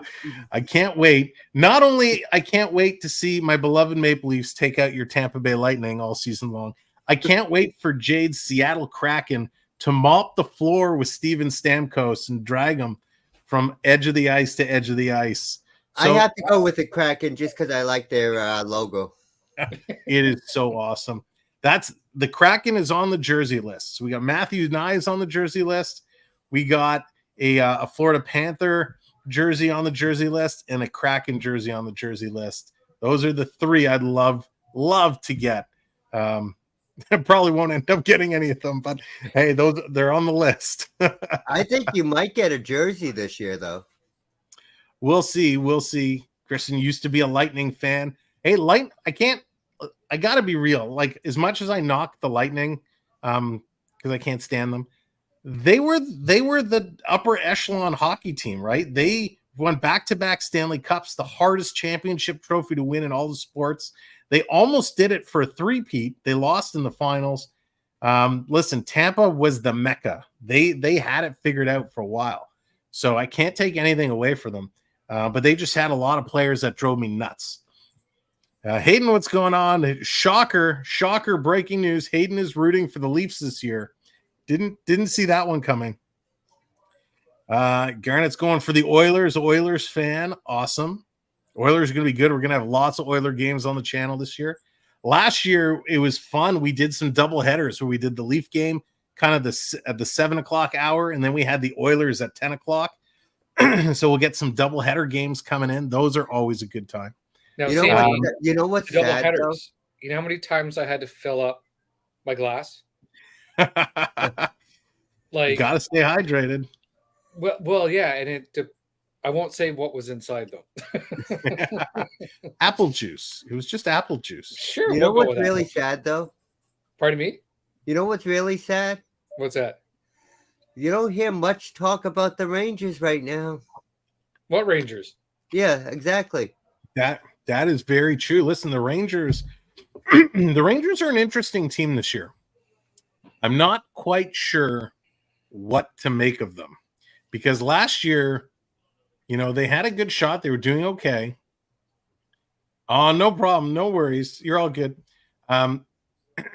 I can't wait. Not only I can't wait to see my beloved Maple Leafs take out your Tampa Bay Lightning all season long, I can't wait for Jade's Seattle Kraken to mop the floor with Steven Stamkos and drag him from edge of the ice to edge of the ice. So, I have to go with the Kraken just because I like their logo. It is so awesome. That's the Kraken is on the jersey list. So we got Matthew Nyes on the jersey list. We got a Florida Panther jersey on the jersey list and a Kraken jersey on the jersey list. Those are the three I'd love to get. I probably won't end up getting any of them, but hey, they're on the list. I think you might get a jersey this year, though. We'll see. Kristen used to be a Lightning fan. Hey, I gotta be real. Like, as much as I knock the Lightning, because I can't stand them, they were the upper echelon hockey team, right? They won back-to-back Stanley Cups, the hardest championship trophy to win in all the sports. They almost did it for a three-peat. They lost in the finals. Listen, Tampa was the Mecca. They had it figured out for a while. So I can't take anything away from them. But they just had a lot of players that drove me nuts. Hayden, what's going on? Shocker, breaking news. Hayden is rooting for the Leafs this year. Didn't see that one coming. Garnett's going for the Oilers. Oilers fan. Awesome. Oilers are going to be good. We're going to have lots of Oiler games on the channel this year. Last year, it was fun. We did some double headers where we did the Leaf game kind of at the 7 o'clock hour, and then we had the Oilers at 10 o'clock. So we'll get some double header games coming in. Those are always a good time. Now, you know what's double sad, headers. though? You know how many times I had to fill up my glass? Like, you gotta stay hydrated. Well, yeah, and I won't say what was inside though. Apple juice. It was just apple juice. Sure. You know what's really sad though? Pardon me? You know what's really sad? What's that? You don't hear much talk about the Rangers right now. What Rangers? Yeah, exactly. That is very true. Listen, the Rangers are an interesting team this year. I'm not quite sure what to make of them because last year, they had a good shot. They were doing okay. Oh, no problem. No worries. You're all good.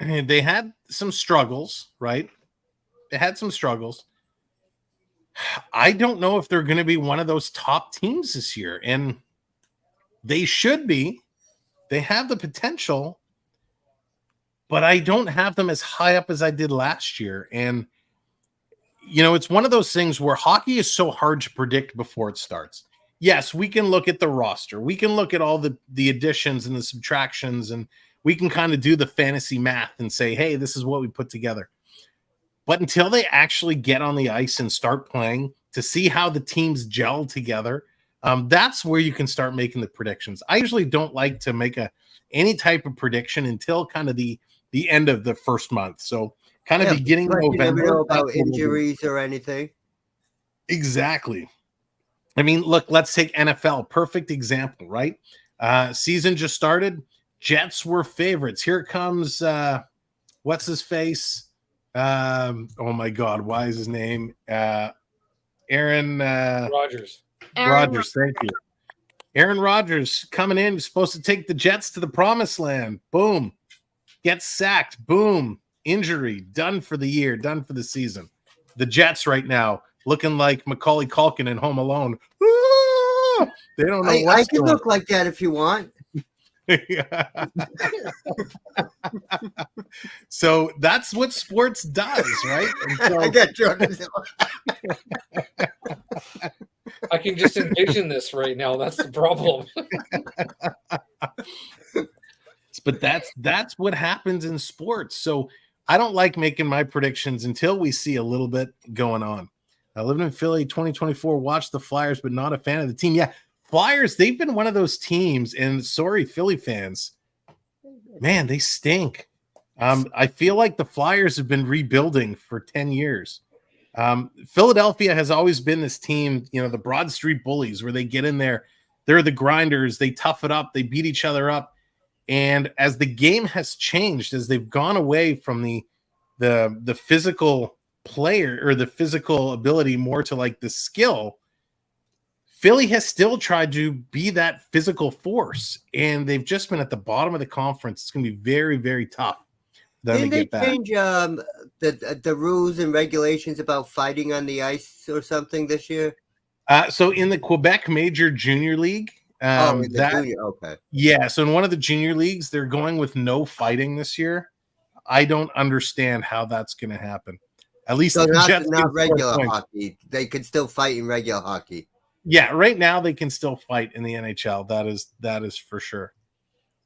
They had some struggles, right? They had some struggles. I don't know if they're going to be one of those top teams this year, and they should be. They have the potential, but I don't have them as high up as I did last year. And, it's one of those things where hockey is so hard to predict before it starts. Yes, we can look at the roster. We can look at all the additions and the subtractions, and we can kind of do the fantasy math and say, hey, this is what we put together. But until they actually get on the ice and start playing to see how the teams gel together, that's where you can start making the predictions. I usually don't like to make any type of prediction until kind of the end of the first month. So kind of beginning of November. You never know about injuries or anything. Exactly. I mean, look, let's take NFL. Perfect example, right? Season just started. Jets were favorites. Here comes, what's his face? Oh my God, why is his name? Aaron Rodgers. Rodgers, thank you. Aaron Rodgers coming in, supposed to take the Jets to the promised land. Boom. Gets sacked. Boom. Injury. Done for the year. Done for the season. The Jets right now looking like Macaulay Culkin in Home Alone. They don't know. I can look like that if you want. So that's what sports does, right? So, I got Jordan. I can just envision this right now. That's the problem. but that's what happens in sports. So I don't like making my predictions until we see a little bit going on. I lived in Philly 2024, watched the Flyers, but not a fan of the team. Yeah, Flyers, they've been one of those teams, and sorry, Philly fans, man, they stink. I feel like the Flyers have been rebuilding for 10 years. Philadelphia has always been this team, the Broad Street Bullies, where they get in there, they're the grinders, they tough it up, they beat each other up. And as the game has changed, as they've gone away from the physical player or the physical ability more to like the skill, Philly has still tried to be that physical force, and they've just been at the bottom of the conference. It's going to be very, very tough. Didn't they change the rules and regulations about fighting on the ice or something this year? So in the Quebec Major Junior League, okay. Yeah, so in one of the junior leagues, they're going with no fighting this year. I don't understand how that's going to happen. At least so not regular hockey. They could still fight in regular hockey. Yeah, right now they can still fight in the NHL. That is for sure.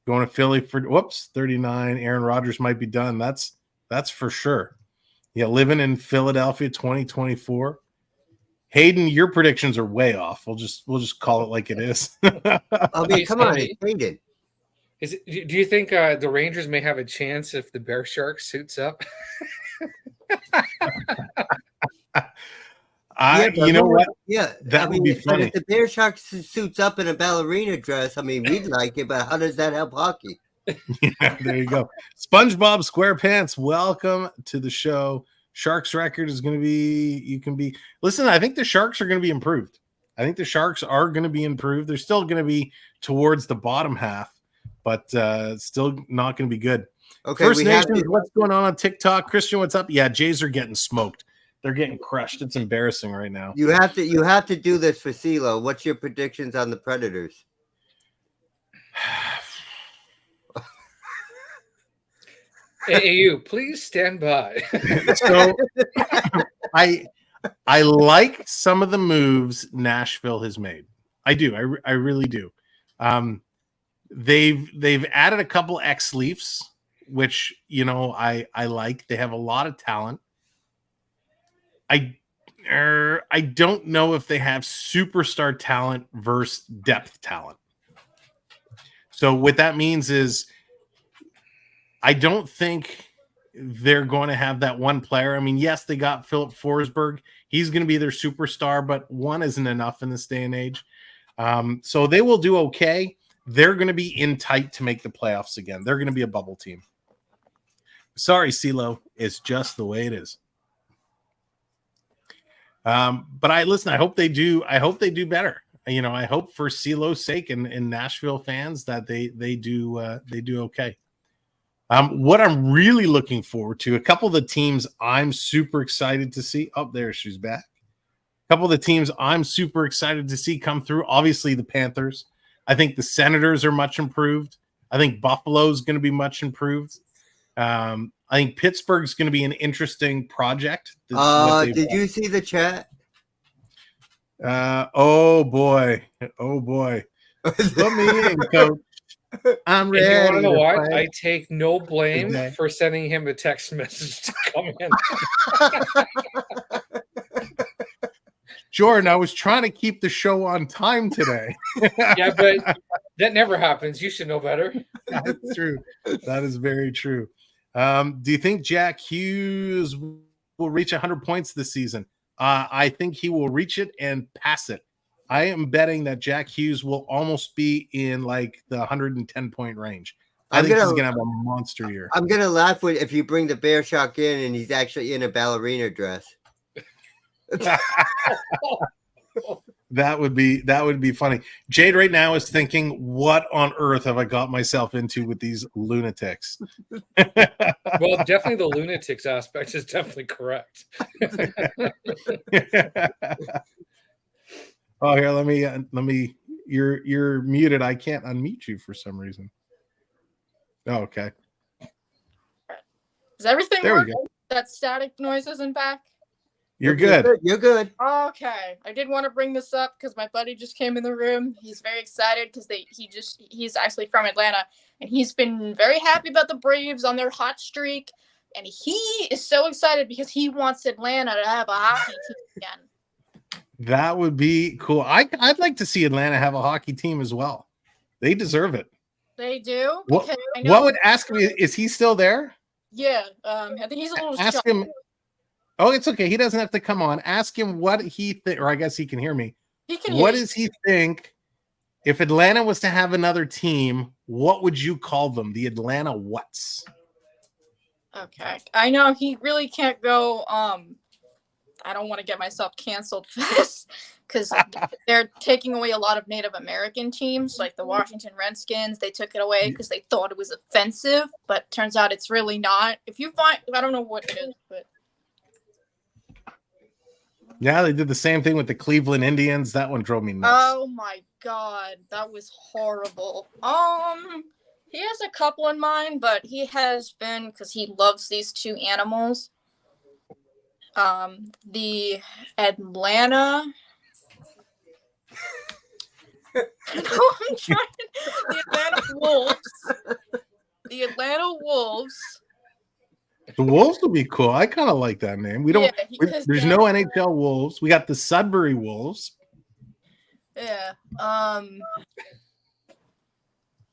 Going to Philly for 39. Aaron Rodgers might be done. That's for sure. Yeah, living in Philadelphia 2024. Hayden, your predictions are way off. We'll just call it like it is. I mean, come on, it's Hayden. Do you think the Rangers may have a chance if the Bear Shark suits up? You know what? Yeah, that would be funny. If the Bear Shark suits up in a ballerina dress, I mean, we'd like it, but how does that help hockey? Yeah, there you go. SpongeBob SquarePants, welcome to the show. Sharks record is going to be, listen, I think the Sharks are going to be improved. I think the Sharks are going to be improved. They're still going to be towards the bottom half, but still not going to be good. Okay, First Nations, what's going on TikTok? Christian, what's up? Yeah, Jays are getting smoked. They're getting crushed. It's embarrassing right now. You have to do this for CeeLo. What's your predictions on the Predators? AAU, please stand by. So I like some of the moves Nashville has made. I do. I really do. They've added a couple ex-Leafs, which I like. They have a lot of talent. I don't know if they have superstar talent versus depth talent. So what that means is I don't think they're going to have that one player. I mean, yes, they got Philip Forsberg. He's going to be their superstar, but one isn't enough in this day and age. So they will do okay. They're going to be in tight to make the playoffs again. They're going to be a bubble team. Sorry, CeeLo. It's just the way it is. But I hope they do. I hope they do better. I hope for CeeLo's sake and Nashville fans that they do okay. What I'm really looking forward to, a couple of the teams I'm super excited to see. Oh, there she's back. A couple of the teams I'm super excited to see come through. Obviously, the Panthers. I think the Senators are much improved. I think Buffalo's going to be much improved. I think Pittsburgh's going to be an interesting project. Did you see the chat? Oh boy. Put me in, coach. I'm ready. You want to know what? I take no blame for sending him a text message to come in. Jordan, I was trying to keep the show on time today. Yeah, but that never happens. You should know better. That's true. That is very true. Do you think Jack Hughes will reach 100 points this season? I think he will reach it and pass it. I am betting that Jack Hughes will almost be in like the 110 point range. I think he's going to have a monster year. I'm going to laugh if you bring the Bear Shark in and he's actually in a ballerina dress. That would be funny. Jade right now is thinking, what on earth have I got myself into with these lunatics? Well, definitely the lunatics aspect is definitely correct. Oh, here, let me You're muted. I can't unmute you for some reason. Oh, okay. Is everything There we working? That static noise isn't back? You're good. You're good. Okay. I did want to bring this up because my buddy just came in the room. He's very excited because he's actually from Atlanta, and he's been very happy about the Braves on their hot streak. And he is so excited because he wants Atlanta to have a hockey team again. That would be cool. I'd like to see Atlanta have a hockey team as well. They deserve it. They do. What would ask me? Is he still there? Yeah. I think he's a little ask shocked. him. Oh, it's okay. He doesn't have to come on. Ask him what he or I guess he can hear me. He can. What does he think? If Atlanta was to have another team, what would you call them? The Atlanta whats? Okay. I know he really can't go. I don't want to get myself canceled for this because they're taking away a lot of Native American teams, like the Washington Redskins. They took it away because they thought it was offensive, but turns out it's really not. If you find, I don't know what it is, but yeah, they did the same thing with the Cleveland Indians. That one drove me nuts. Oh my God, that was horrible. He has a couple in mind, but he has been, because he loves these two animals. The Atlanta. The Atlanta Wolves. The Atlanta Wolves. The Wolves would be cool. I kind of like that name. We don't. Yeah, there's no NHL Wolves. We got the Sudbury Wolves. Yeah.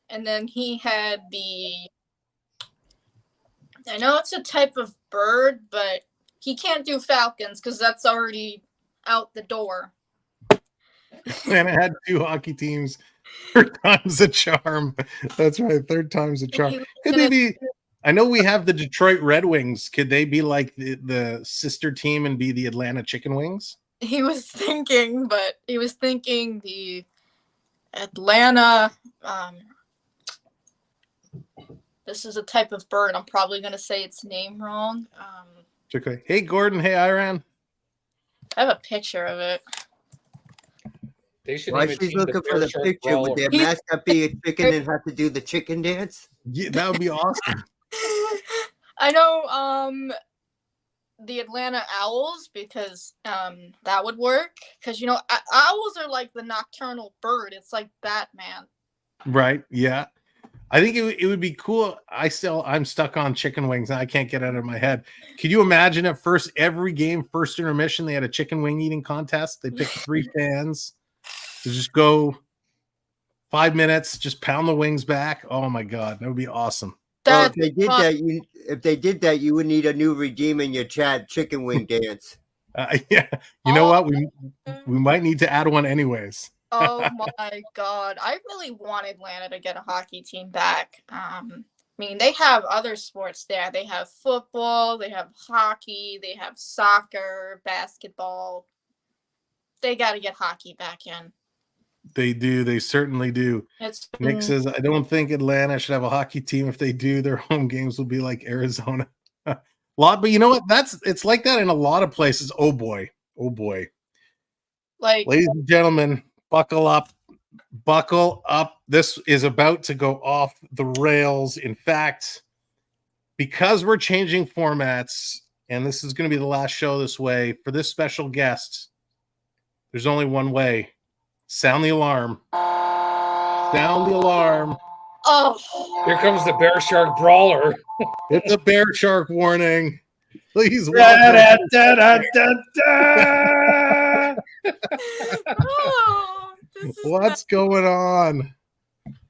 And then he had the. I know it's a type of bird, but he can't do falcons because that's already out the door. And it had two hockey teams. Third time's a charm. That's right. Third time's a charm. Could they be? I know we have the Detroit Red Wings. Could they be like the sister team and be the Atlanta Chicken Wings? He was thinking the Atlanta. This is a type of bird. I'm probably going to say its name wrong. Okay. Hey, Gordon. Hey, Iran. I have a picture of it. They should Why she's looking for the picture? Would their mascot be a chicken and have to do the chicken dance? Yeah, that would be awesome. I know the Atlanta Owls because that would work because owls are like the nocturnal bird. It's like Batman. Right. Yeah. I think it would be cool. I'm stuck on chicken wings and I can't get it out of my head. Could you imagine at every game, first intermission, they had a chicken wing eating contest? They picked 3 fans to just go 5 minutes, just pound the wings back. Oh my God, that would be awesome. Well, if they did that, you would need a new regime in your chat, chicken wing dance. Yeah, you know what? We might need to add one anyways. Oh my God. I really want Atlanta to get a hockey team back. I mean, they have other sports there. They have football, they have hockey, they have soccer, basketball. They got to get hockey back in. They do. They certainly do. Nick says, I don't think Atlanta should have a hockey team. If they do, their home games will be like Arizona. But you know what? It's like that in a lot of places. Oh boy. Like, ladies and gentlemen, buckle up. This is about to go off the rails. In fact, because we're changing formats, and this is going to be the last show this way, for this special guest, there's only one way. Sound the alarm. Sound the alarm. Oh. Here comes the bear shark brawler. It's a bear shark warning. Please Oh, what's going on?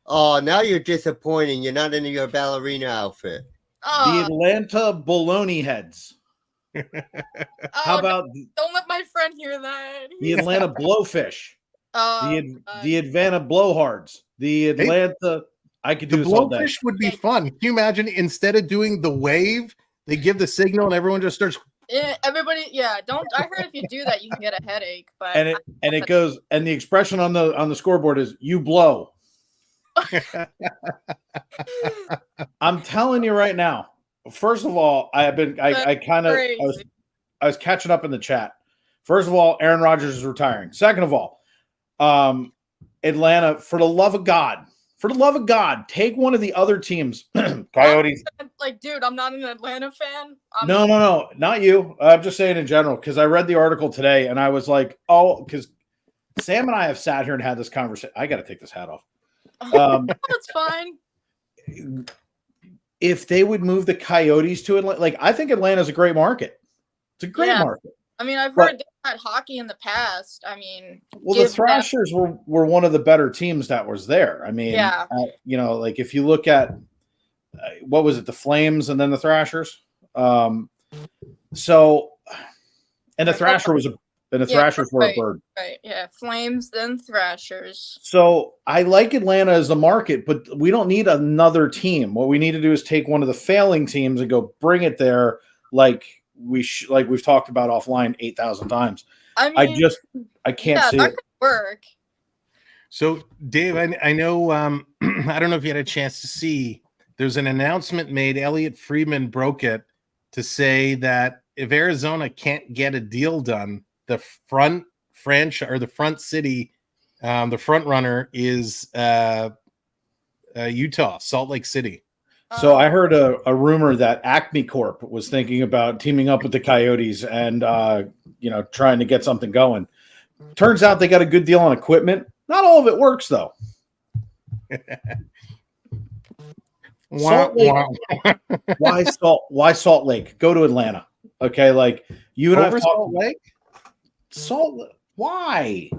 Oh, now you're disappointing. You're not in your ballerina outfit. Oh. The Atlanta Bologna Heads. How about don't let my friend hear that. the Atlanta Blowfish? The Atlanta Blowhards. The Atlanta. I could do the this all day. Blowfish would be fun. Can you imagine instead of doing the wave, they give the signal and everyone just starts. Everybody, yeah. Don't. I heard if you do that, you can get a headache. But it goes, and the expression on the scoreboard is "you blow." I'm telling you right now. First of all, I was catching up in the chat. First of all, Aaron Rodgers is retiring. Second of all, Atlanta, for the love of God, take one of the other teams. Coyotes. Like, dude, I'm not an Atlanta fan. No, not you. I'm just saying in general, because I read the article today and I was like, oh, because Sam and I have sat here and had this conversation. I got to take this hat off. That's fine. If they would move the Coyotes to Atlanta, like, I think Atlanta's a great market. It's a great market. I mean, I've heard they had hockey in the past. I mean, well, the Thrashers were one of the better teams that was there. I mean, you know, like if you look at what was it, the Flames and then the Thrashers. So, and the Thrasher was the Thrashers were a bird. Right. Yeah. Flames, then Thrashers. So I like Atlanta as a market, but we don't need another team. What we need to do is take one of the failing teams and go bring it there, like we've talked about offline 8,000 times. I mean, I can't see that it. could work. So, Dave, I know I don't know if you had a chance to see. There's an announcement made. Elliot Friedman broke it to say that if Arizona can't get a deal done, the front franchise or the front city, the front runner is Utah, Salt Lake City. So I heard a rumor that Acme Corp was thinking about teaming up with the Coyotes and trying to get something going. Turns out they got a good deal on equipment. Not all of it works though. Salt Lake. Why Salt Lake? Go to Atlanta. Okay, like you and I Salt Lake. Why?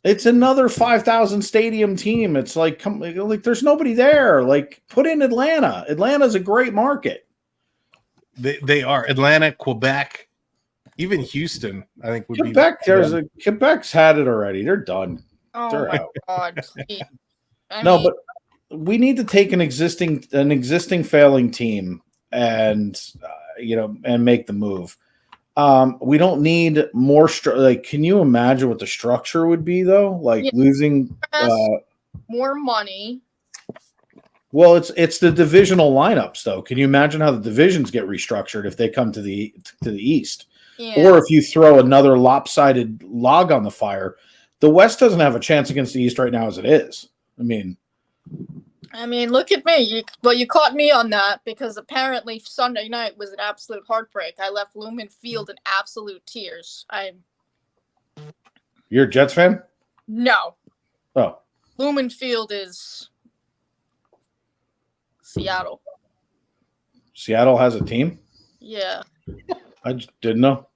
It's another 5,000 stadium team. It's like there's nobody there. Like put in Atlanta. Atlanta's a great market. They are Atlanta, Quebec, even Houston. I think would Quebec. be Quebec's had it already. They're done. Oh They're my out. God! But we need to take an existing failing team and and make the move. We don't need more can you imagine what the structure would be though? Like losing more money. Well, it's the divisional lineups though. Can you imagine how the divisions get restructured if they come to the East? Yeah. Or if you throw another lopsided log on the fire? The West doesn't have a chance against the East right now as it is. I mean, look at me. You caught me on that because apparently Sunday night was an absolute heartbreak. I left Lumen Field in absolute tears. You're a Jets fan? No. Oh. Lumen Field is Seattle. Seattle has a team? Yeah. I just didn't know.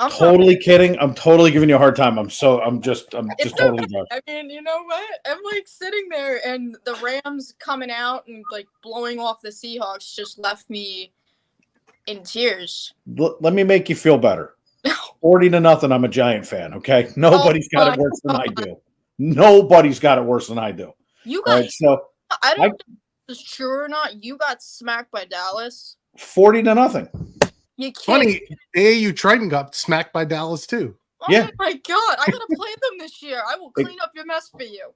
I'm totally kidding. I'm totally giving you a hard time. I'm just totally drunk. I mean, you know what? I'm like sitting there and the Rams coming out and like blowing off the Seahawks just left me in tears. Let me make you feel better. 40-0. I'm a Giant fan. Okay. Nobody's got it worse than I do. Nobody's got it worse than I do. You got I don't know if it's true or not. You got smacked by Dallas. 40-0. Funny, AAU Triton got smacked by Dallas too. Oh my God, I gotta play them this year. I will clean up your mess for you.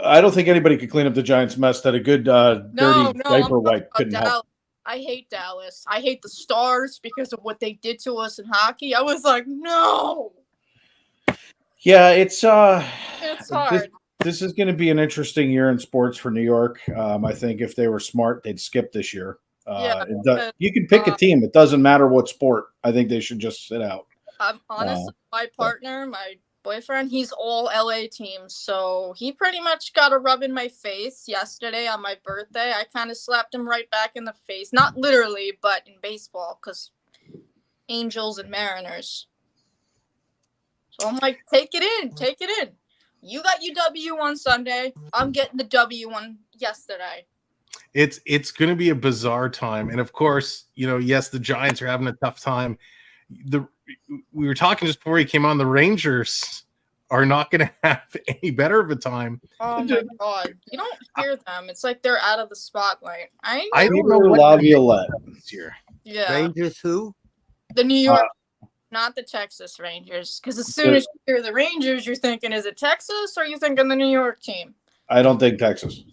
I don't think anybody could clean up the Giants' mess that a good dirty diaper wipe couldn't help. I hate Dallas. I hate the Stars because of what they did to us in hockey. I was like, no. Yeah, it's hard. This is going to be an interesting year in sports for New York. I think if they were smart, they'd skip this year. You can pick a team. It doesn't matter what sport. I think they should just sit out. Honestly, my partner, my boyfriend, he's all LA teams. So he pretty much got a rub in my face yesterday on my birthday. I kind of slapped him right back in the face. Not literally, but in baseball, because Angels and Mariners. So I'm like, take it in. You got your W on Sunday. I'm getting the W on yesterday. It's going to be a bizarre time. And of course, yes, the Giants are having a tough time. We were talking just before he came on, the Rangers are not going to have any better of a time. Oh my God. You don't hear them. It's like they're out of the spotlight. I don't know what Laviolette this year. Yeah. Rangers who? The New York, not the Texas Rangers. Because as soon as you hear the Rangers, you're thinking, is it Texas or are you thinking the New York team? I don't think Texas.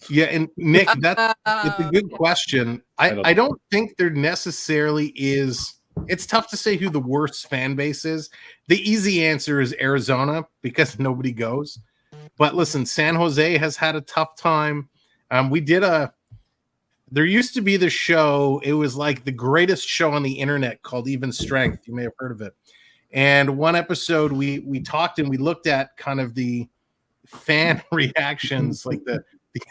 Yeah, and Nick, it's a good question. I don't think there necessarily is it's tough to say who the worst fan base is. The easy answer is Arizona because nobody goes. But listen, San Jose has had a tough time. There used to be the show. It was like the greatest show on the internet called Even Strength. You may have heard of it. And one episode we talked and we looked at kind of the fan reactions, like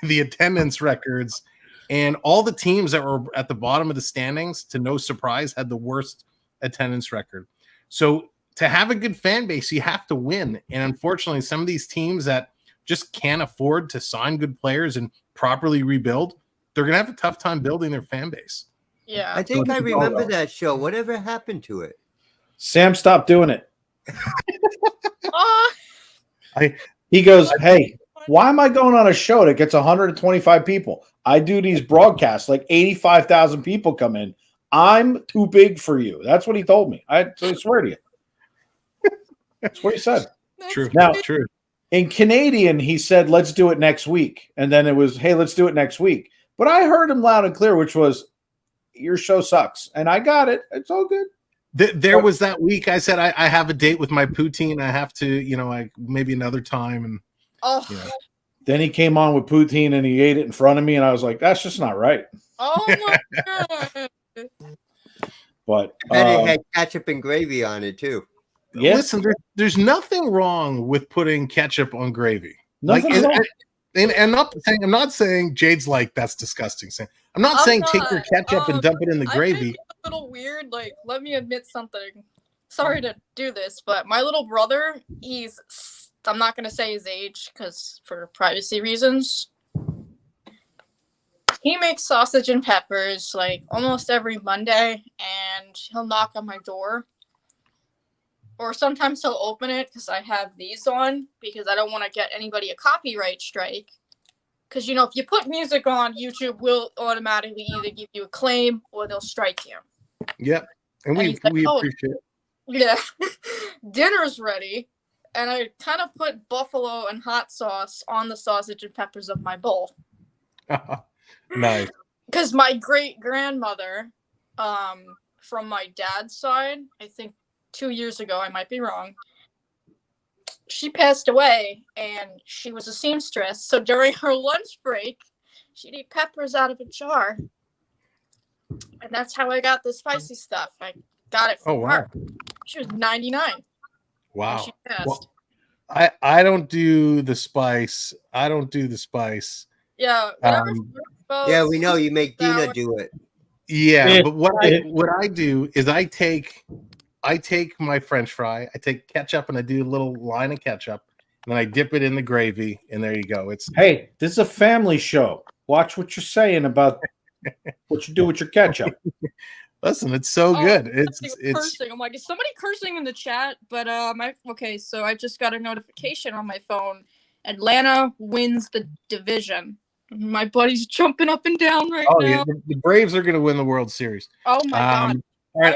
the attendance records, and all the teams that were at the bottom of the standings, to no surprise, had the worst attendance record. So to have a good fan base, you have to win. And unfortunately, some of these teams that just can't afford to sign good players and properly rebuild, they're going to have a tough time building their fan base. Yeah. I think I remember that show. Whatever happened to it? Sam stopped doing it. Uh, He goes, hey, why am I going on a show that gets 125 people? I do these broadcasts, like 85,000 people come in. I'm too big for you. That's what he told me. I swear to you. That's what he said. True. Now, True. in Canadian, he said, let's do it next week. And then it was, hey, let's do it next week. But I heard him loud and clear, which was, your show sucks. And I got it. It's all good. There was that week I said I have a date with my poutine. I have to, maybe another time. And Then he came on with poutine and he ate it in front of me. And I was like, that's just not right. oh my god. But And it had ketchup and gravy on it too. yeah, listen, there's nothing wrong with putting ketchup on gravy. nothing Like, at all. and I'm not saying Jade's like that's disgusting. I'm not saying take your ketchup and dump it in the I gravy. think it's a little weird. Like, let me admit something. Sorry to do this, but my little brother, I'm not going to say his age because for privacy reasons. He makes sausage and peppers like almost every Monday, and he'll knock on my door. Or sometimes he'll open it because I have these on because I don't want to get anybody a copyright strike. Because, if you put music on, YouTube will automatically either give you a claim or they'll strike you. Yep. And we he's like, appreciate it. Yeah. Dinner's ready. And I kind of put buffalo and hot sauce on the sausage and peppers of my bowl. Nice. Because my great-grandmother, from my dad's side, I think 2 years ago, I might be wrong, she passed away, and she was a seamstress. So during her lunch break, she'd eat peppers out of a jar. And that's how I got the spicy stuff. I got it from her. She was 99. Wow. When she passed. Well, I don't do the spice. Yeah. Whatever Yeah, we know you make Dina do it. Yeah, but what I do is I take my French fry, I take ketchup and I do a little line of ketchup, and then I dip it in the gravy, and there you go. Hey, this is a family show. Watch what you're saying about what you do with your ketchup. Listen, it's so good. It's cursing. I'm like, is somebody cursing in the chat? But so I just got a notification on my phone. Atlanta wins the division. My buddy's jumping up and down right now. Yeah, the Braves are going to win the World Series. Oh my god! All right,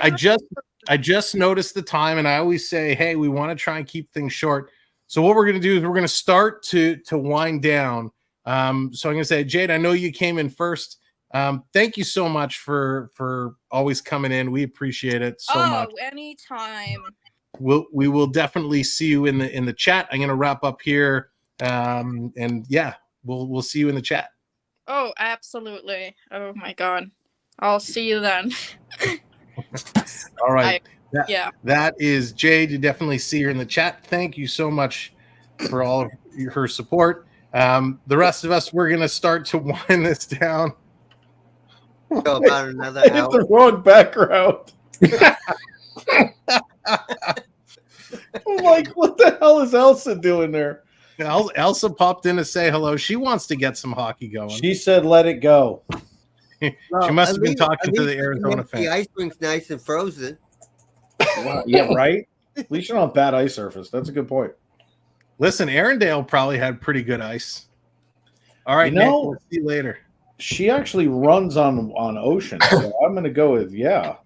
I just noticed the time, and I always say, hey, we want to try and keep things short. So what we're going to do is we're going to start to wind down. So I'm going to say, Jade, I know you came in first. Thank you so much for always coming in. We appreciate it so much. Oh, anytime. We will definitely see you in the chat. I'm going to wrap up here, and yeah, we'll see you in the chat. Oh, absolutely. Oh my god. I'll see you then. All right. Yeah. That is Jade. You definitely see her in the chat. Thank you so much for all of her support. The rest of us, we're going to start to wind this down. So about another Hit hour. the wrong background. I'm like, what the hell is Elsa doing there? Elsa popped in to say hello. She wants to get some hockey going. She said, let it go. She must have been talking to the Arizona The fans. ice rink's nice and frozen. Yeah, right? At least you're on a bad ice surface. That's a good point. Listen, Arendelle probably had pretty good ice. All right, Nick, we'll see you later. She actually runs on ocean, so I'm going to go with yeah.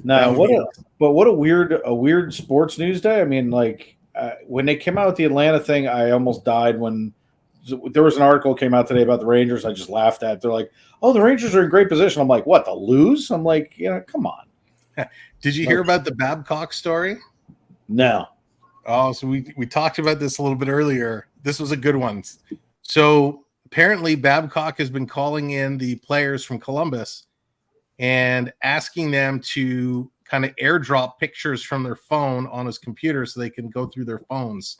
Now, what a weird sports news day. I mean, like when they came out with the Atlanta thing, I almost died when there was an article came out today about the Rangers. I just laughed at. They're like, "Oh, the Rangers are in great position." I'm like, "What? To lose?" I'm like, "Yeah, come on." Did you hear about the Babcock story? No. Oh, so we talked about this a little bit earlier. This was a good one. So apparently Babcock has been calling in the players from Columbus and asking them to kind of airdrop pictures from their phone on his computer so they can go through their phones.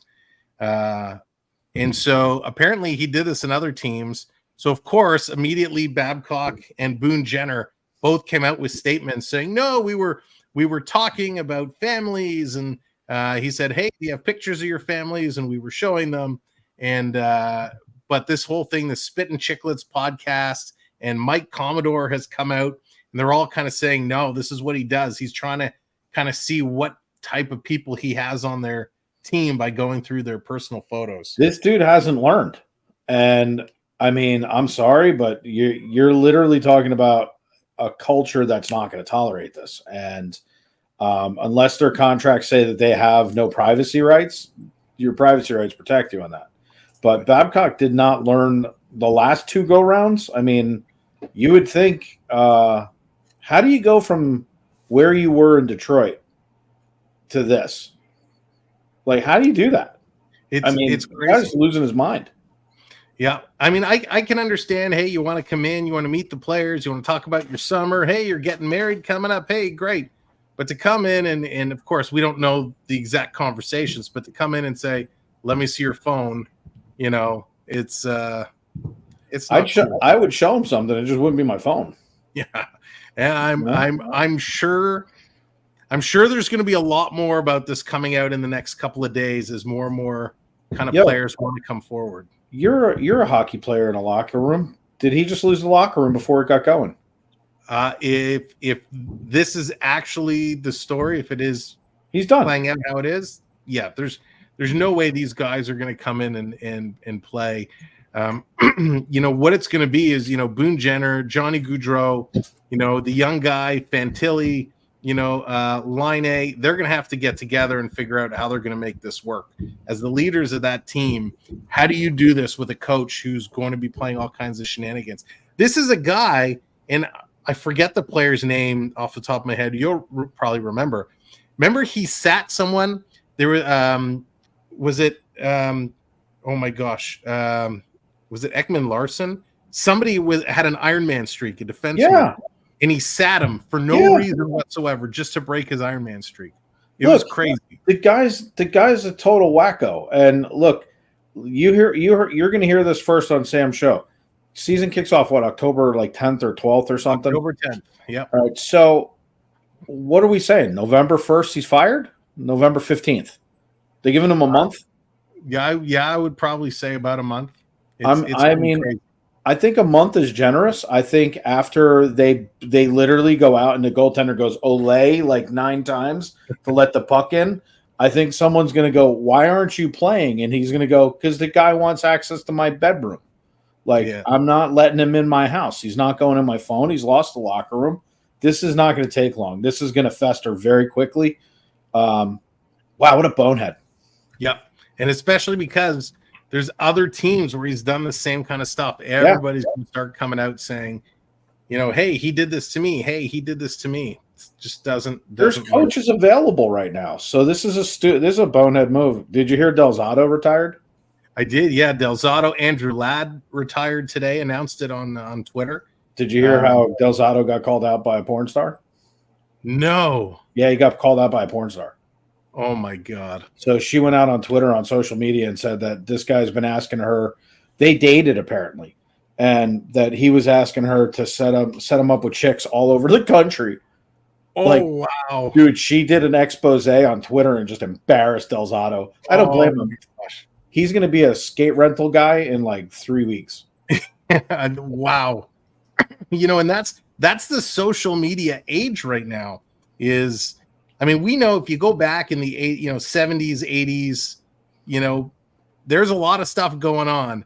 And so apparently he did this in other teams. So of course, immediately Babcock and Boone Jenner both came out with statements saying, no, we were talking about families. And he said, hey, we have pictures of your families and we were showing them. And, but this whole thing, the Spit and Chicklets podcast and Mike Commodore has come out and they're all kind of saying, no, this is what he does. He's trying to kind of see what type of people he has on their team by going through their personal photos. This dude hasn't learned. And I mean, I'm sorry, but you're literally talking about a culture that's not going to tolerate this. And unless their contracts say that they have no privacy rights, your privacy rights protect you on that. But Babcock did not learn the last two go-rounds. I mean, you would think, how do you go from where you were in Detroit to this? Like, how do you do that? It's crazy. The guy's losing his mind. Yeah. I mean, I can understand, hey, you want to come in, you want to meet the players, you want to talk about your summer. Hey, you're getting married coming up. Hey, great. But to come in and of course, we don't know the exact conversations, but to come in and say, let me see your phone, you know, it's not cool. I would show him something. It just wouldn't be my phone. Yeah. And I'm sure there's going to be a lot more about this coming out in the next couple of days as more and more kind of players want to come forward. You're a hockey player in a locker room. Did he just lose the locker room before it got going? If this is actually the story, if it is, he's done playing out how it is. Yeah, there's no way these guys are going to come in and play. You know what it's going to be is, you know, Boone Jenner, Johnny Gaudreau, you know, the young guy Fantilli, you know, Line A, they're going to have to get together and figure out how they're going to make this work. As the leaders of that team, how do you do this with a coach who's going to be playing all kinds of shenanigans? This is a guy, and I forget the player's name off the top of my head. You'll probably remember. Remember he sat someone, there were, was it, oh my gosh, was it Ekman Larson? Somebody had an Ironman streak, a defenseman. Yeah. And he sat him for no reason whatsoever, just to break his Ironman streak. It was crazy. The guy's a total wacko. And look, you're going to hear this first on Sam's show. Season kicks off October 10th or 12th or something. October 10th. Yeah. All right. So, what are we saying? November 1st, he's fired. November 15th. They giving him a month. Yeah. I would probably say about a month. Crazy. I think a month is generous. I think after they literally go out and the goaltender goes Olay 9 times to let the puck in, I think someone's going to go, why aren't you playing? And he's going to go, because the guy wants access to my bedroom. I'm not letting him in my house. He's not going in my phone. He's lost the locker room. This is not going to take long. This is going to fester very quickly. Wow, what a bonehead. Yep. And especially because there's other teams where he's done the same kind of stuff. Everybody's going to start coming out saying, you know, hey, he did this to me. Hey, he did this to me. It just doesn't There's coaches available right now. So this is a bonehead move. Did you hear Del Zotto retired? I did. Yeah. Del Zotto, Andrew Ladd retired today, announced it on Twitter. Did you hear how Del Zotto got called out by a porn star? No. Yeah, he got called out by a porn star. Oh my God. So she went out on Twitter, on social media, and said that this guy's been asking her, they dated apparently, and that he was asking her to set him up with chicks all over the country. Oh, wow. Dude, she did an expose on Twitter and just embarrassed Del Zotto. I don't blame him. Gosh. He's going to be a skate rental guy in 3 weeks. Wow. You know, and that's the social media age right now is, I mean, we know if you go back in the 70s, 80s, there's a lot of stuff going on.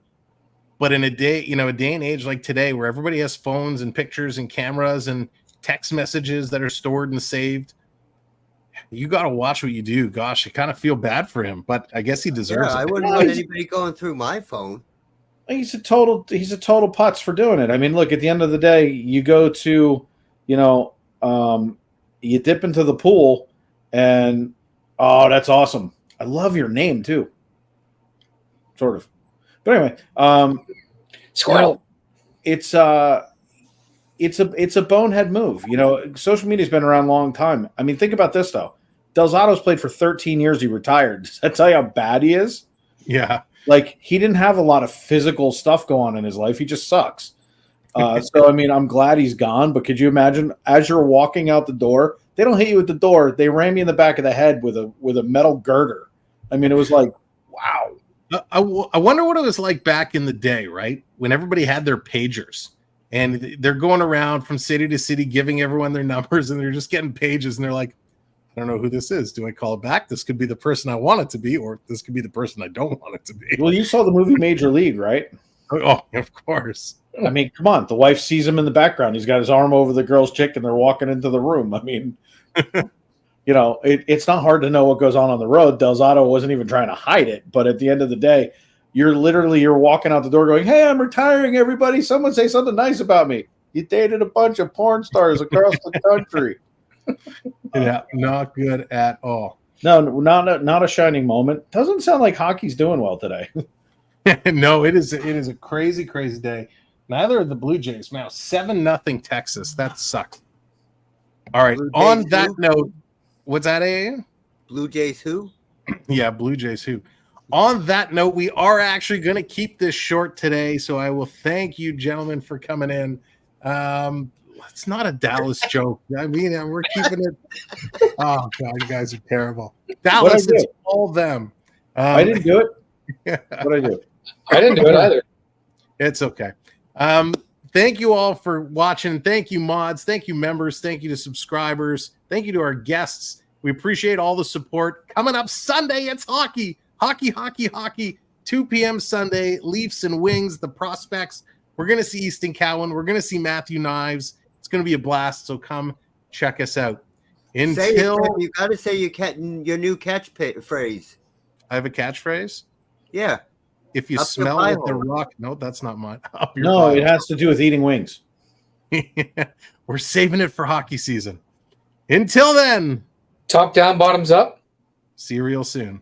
But in a day and age like today, where everybody has phones and pictures and cameras and text messages that are stored and saved, you got to watch what you do. Gosh, I kind of feel bad for him, but I guess he deserves it. I wouldn't want anybody going through my phone. He's a total putz for doing it. I mean, look, at the end of the day, you go to, you dip into the pool, and oh, that's awesome. I love your name too. Sort of. But anyway, Squirrel. It's a bonehead move. Social media's been around a long time. I mean, think about this though. Del Zotto's played for 13 years. He retired. Does that tell you how bad he is? Yeah. Like, he didn't have a lot of physical stuff going on in his life. He just sucks. So, I mean, I'm glad he's gone. But could you imagine, as you're walking out the door, they don't hit you at the door. They ram you in the back of the head with a metal girder. I mean, it was like, wow. I wonder what it was like back in the day, right? When everybody had their pagers and they're going around from city to city giving everyone their numbers, and they're just getting pages, and they're like, I don't know who this is. Do I call it back? This could be the person I want it to be, or this could be the person I don't want it to be. Well, you saw the movie Major League, right? Oh, of course. I mean, come on. The wife sees him in the background. He's got his arm over the girl's chick, and they're walking into the room. I mean, it's not hard to know what goes on the road. Del Zotto wasn't even trying to hide it. But at the end of the day, you're walking out the door going, hey, I'm retiring, everybody. Someone say something nice about me. You dated a bunch of porn stars across the country. Yeah, not good at all. No, not a shining moment. Doesn't sound like hockey's doing well today. No, it is a crazy, crazy day. Neither of the Blue Jays. Now 7-0 Texas. That sucks. All right. On that note, what's that, AA? Blue Jays who? Yeah, Blue Jays who. On that note, we are actually going to keep this short today, so I will thank you, gentlemen, for coming in. It's not a Dallas joke. I mean, we're keeping it. Oh God, you guys are terrible. Dallas, it's all them. I didn't do it. What I do? I didn't do it either. It's okay. Thank you all for watching. Thank you, mods. Thank you, members. Thank you to subscribers. Thank you to our guests. We appreciate all the support. Coming up Sunday, it's hockey. Hockey. 2 p.m. Sunday, Leafs and Wings, the prospects. We're going to see Easton Cowan. We're going to see Matthew Knives. It's going to be a blast, so come check us out. You got to say your new catchphrase. I have a catchphrase? Yeah. If you smell what the rock... No, that's not mine. No, it has to do with eating wings. We're saving it for hockey season. Until then. Top down, bottoms up. See you real soon.